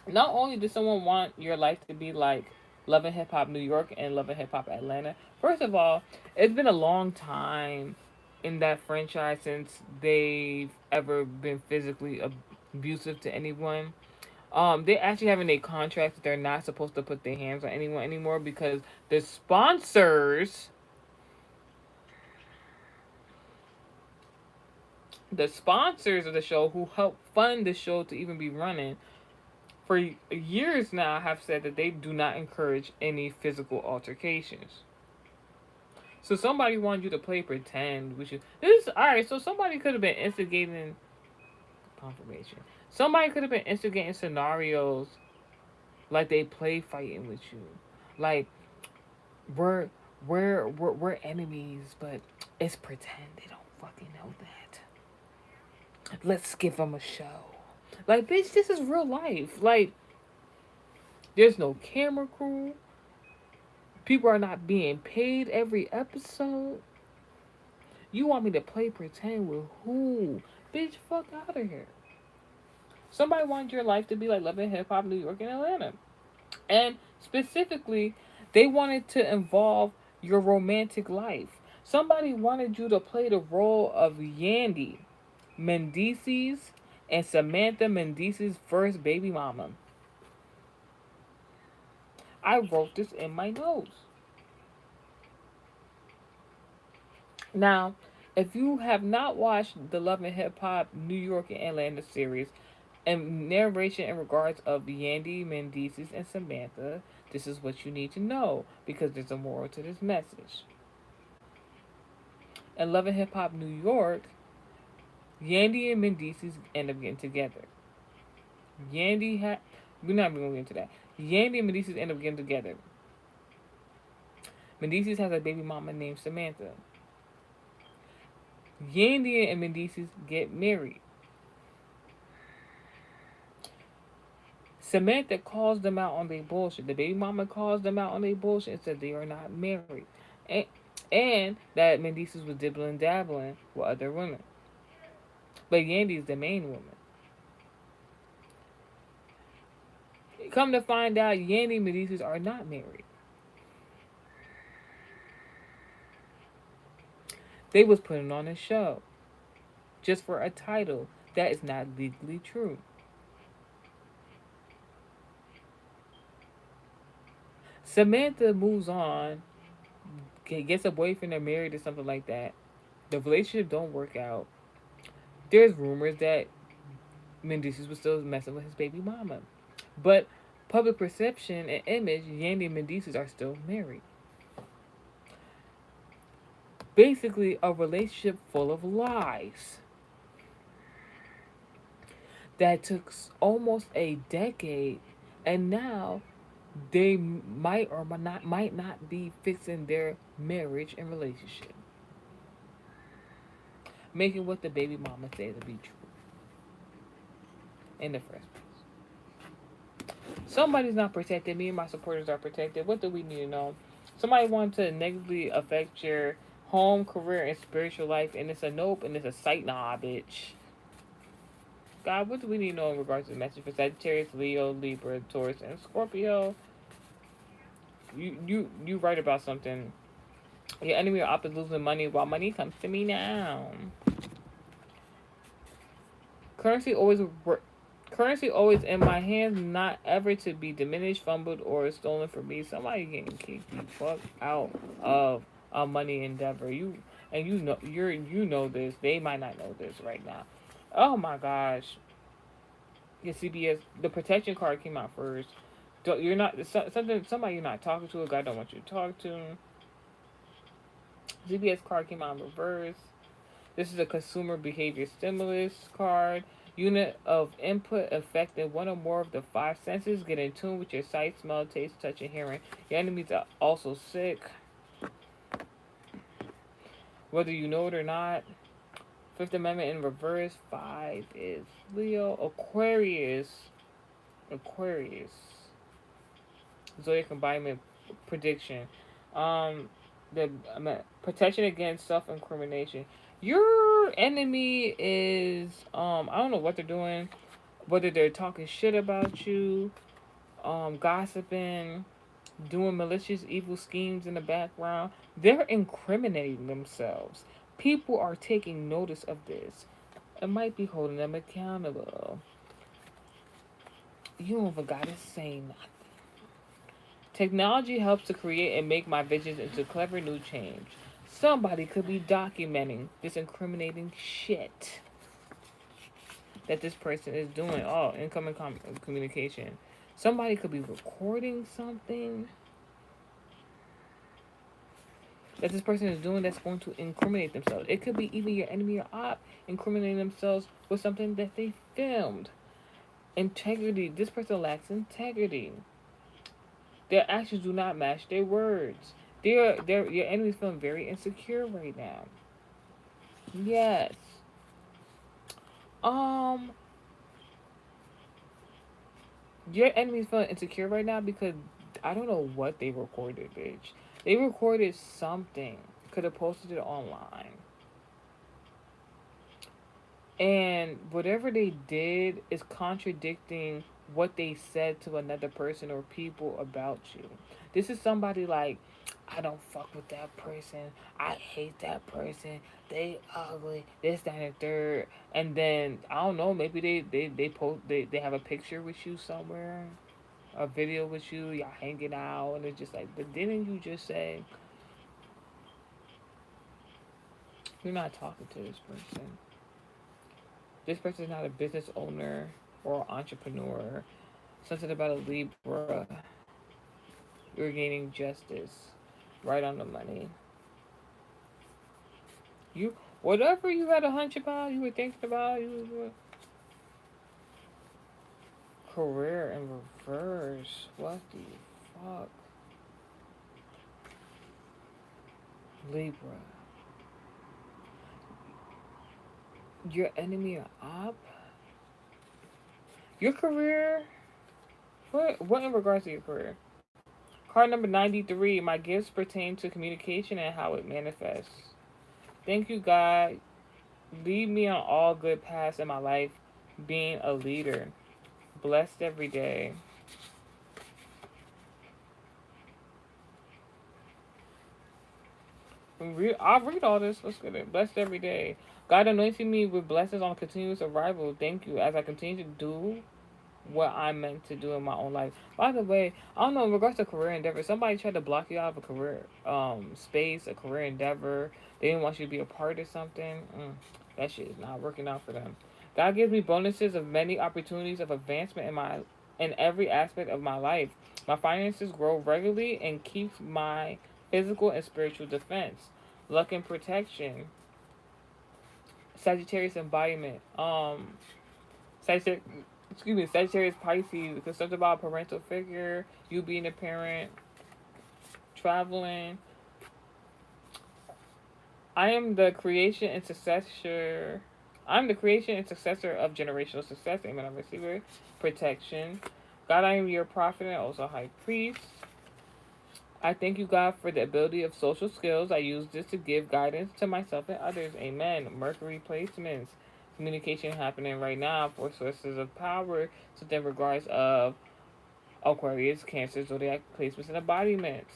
not only does someone want your life to be like Love and Hip Hop New York and Love and Hip Hop Atlanta, first of all, it's been a long time in that franchise since they've ever been physically abusive to anyone. They actually have in a contract that they're not supposed to put their hands on anyone anymore because the sponsors of the show who help fund the show to even be running for years now have said that they do not encourage any physical altercations. So somebody wanted you to play pretend, which is this is all right. So somebody could have been instigating confirmation. Somebody could have been instigating scenarios like they play fighting with you, like we're we're enemies, but it's pretend they don't fucking know that. Let's give them a show. Like, bitch, this is real life. Like, there's no camera crew. People are not being paid every episode. You want me to play pretend with who? Bitch, fuck out of here. Somebody wanted your life to be like Love and Hip Hop New York and Atlanta. And specifically, they wanted to involve your romantic life. Somebody wanted you to play the role of Yandy Mendices and Samantha Mendices' first baby mama. I wrote this in my notes. Now, if you have not watched the Love and Hip Hop New York and Atlanta series and narration in regards of Yandy, Mendeecees, and Samantha, this is what you need to know because there's a moral to this message. In Love and Hip Hop New York, Yandy and Mendeecees end up getting together. Yandy had. We're not even going to get into that. Yandy and Mendeecees end up getting together. Mendeecees has a baby mama named Samantha. Yandy and Mendeecees get married. Samantha calls them out on their bullshit. The baby mama calls them out on their bullshit and said they are not married. And, and that Mendeecees was dibbling dabbling with other women. But Yandy is the main woman. Come to find out, Yandy and Mendeecees are not married. They was putting on a show just for a title that is not legally true. Samantha moves on, gets a boyfriend or married or something like that. The relationship don't work out. There's rumors that Mendeecees was still messing with his baby mama. But public perception and image, Yandy and Mendeecees are still married. Basically, a relationship full of lies that took almost a decade, and now they might not be fixing their marriage and relationship, making what the baby mama said to be true in the first place. Somebody's not protected. Me and my supporters are protected. What do we need to know? Somebody wants to negatively affect your home, career, and spiritual life, and it's a nope, and it's a sight nah, bitch. God, what do we need to know in regards to the message for Sagittarius, Leo, Libra, Taurus, and Scorpio? You write about something. Your enemy or opposite losing money while money comes to me now. Currency always currency always in my hands, not ever to be diminished, fumbled, or stolen from me. Somebody getting kicked the fuck out of a money endeavor. You know this. They might not know this right now. Oh my gosh. Your CBS the protection card came out first. You're not somebody you're not talking to. A guy don't want you to talk to. CBS card came out in reverse. This is a consumer behavior stimulus card. Unit of input affecting one or more of the five senses. Get in tune with your sight, smell, taste, touch, and hearing. Your enemies are also sick, whether you know it or not. Fifth Amendment in reverse. 5 is Leo. Aquarius. Zodiac embodiment prediction. Um, the protection against self-incrimination. Your enemy is I don't know what they're doing, whether they're talking shit about you, gossiping, doing malicious evil schemes in the background. They're incriminating themselves. People are taking notice of this and might be holding them accountable. You don't even gotta say nothing. Technology helps to create and make my visions into clever new change. Somebody could be documenting this incriminating shit that this person is doing. Oh, incoming communication. Somebody could be recording something that this person is doing that's going to incriminate themselves. It could be even your enemy or op incriminating themselves with something that they filmed. Integrity. This person lacks integrity. Their actions do not match their words. Your enemy's feeling very insecure right now. Yes. Um, your enemy's feeling insecure right now because I don't know what they recorded, bitch. They recorded something. Could have posted it online. And whatever they did is contradicting what they said to another person or people about you. This is somebody like, I don't fuck with that person. I hate that person. They ugly. This, that, and the third. And then I don't know. Maybe they have a picture with you somewhere, a video with you. Y'all hanging out, and it's just like, but didn't you just say You're not talking to this person. This person is not a business owner or entrepreneur. Something about a Libra. You're gaining justice. Right on the money. You whatever you had a hunch about, you were thinking about, you were career in reverse. What the fuck? Libra. Your enemy or op? Your career? What in regards to your career? Card number 93. My gifts pertain to communication and how it manifests. Thank you, God. Lead me on all good paths in my life, being a leader. Blessed every day. I'll read all this. Let's get it. Blessed every day. God anointing me with blessings on continuous arrival. Thank you as I continue to do what I'm meant to do in my own life. By the way, I don't know in regards to career endeavor, somebody tried to block you out of a career space, a career endeavor. They didn't want you to be a part of something. That shit is not working out for them. God gives me bonuses of many opportunities of advancement in every aspect of my life. My finances grow regularly and keeps my physical and spiritual defense. Luck and protection. Sagittarius embodiment. Sagittarius, Sagittarius Pisces, because something about a parental figure, you being a parent, traveling. I am the creation and successor. I'm the creation and successor of generational success. Amen. I receiver. Protection. God, I am your prophet and also high priest. I thank you, God, for the ability of social skills. I use this to give guidance to myself and others. Amen. Mercury placements. Communication happening right now for sources of power. So in regards of Aquarius, Cancer, Zodiac placements and embodiments.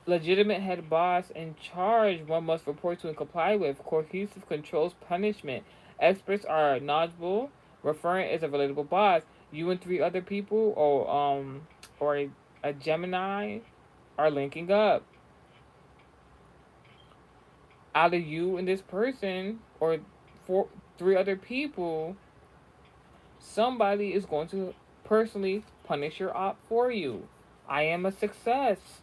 Legitimate head boss in charge one must report to and comply with. Cohesive controls punishment. Experts are knowledgeable. Referent is a relatable boss. You and three other people or a Gemini are linking up. Out of you and this person or three other people, somebody is going to personally punish your op for you. I am a success.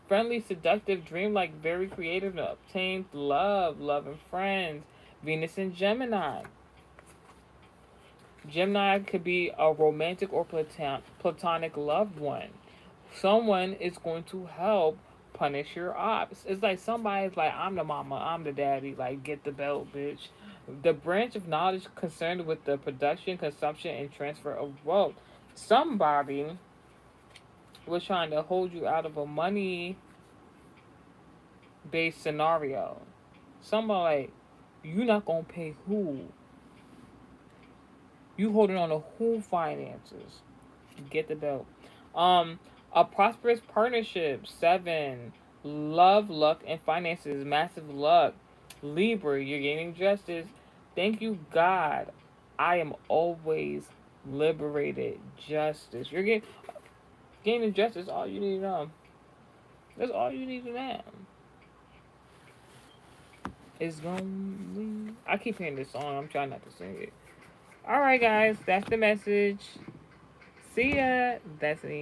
Friendly, seductive, dreamlike, very creative, and obtained love and friends. Venus and Gemini. Gemini could be a romantic or platonic loved one. Someone is going to help punish your ops. It's like somebody's like, I'm the mama, I'm the daddy, like, get the belt, bitch. The branch of knowledge concerned with the production, consumption, and transfer of wealth. Somebody was trying to hold you out of a money based scenario. Somebody like, you not gonna pay who? You holding on to who finances? Get the dope. A prosperous partnership. 7. Love, luck, and finances. Massive luck. Libra, you're gaining justice. Thank you, God. I am always liberated. Justice. You're gaining justice. All you need to know. That's all you need to know. It's gonna. I keep hearing this song. I'm trying not to sing it. All right, guys. That's the message. See ya, Destiny.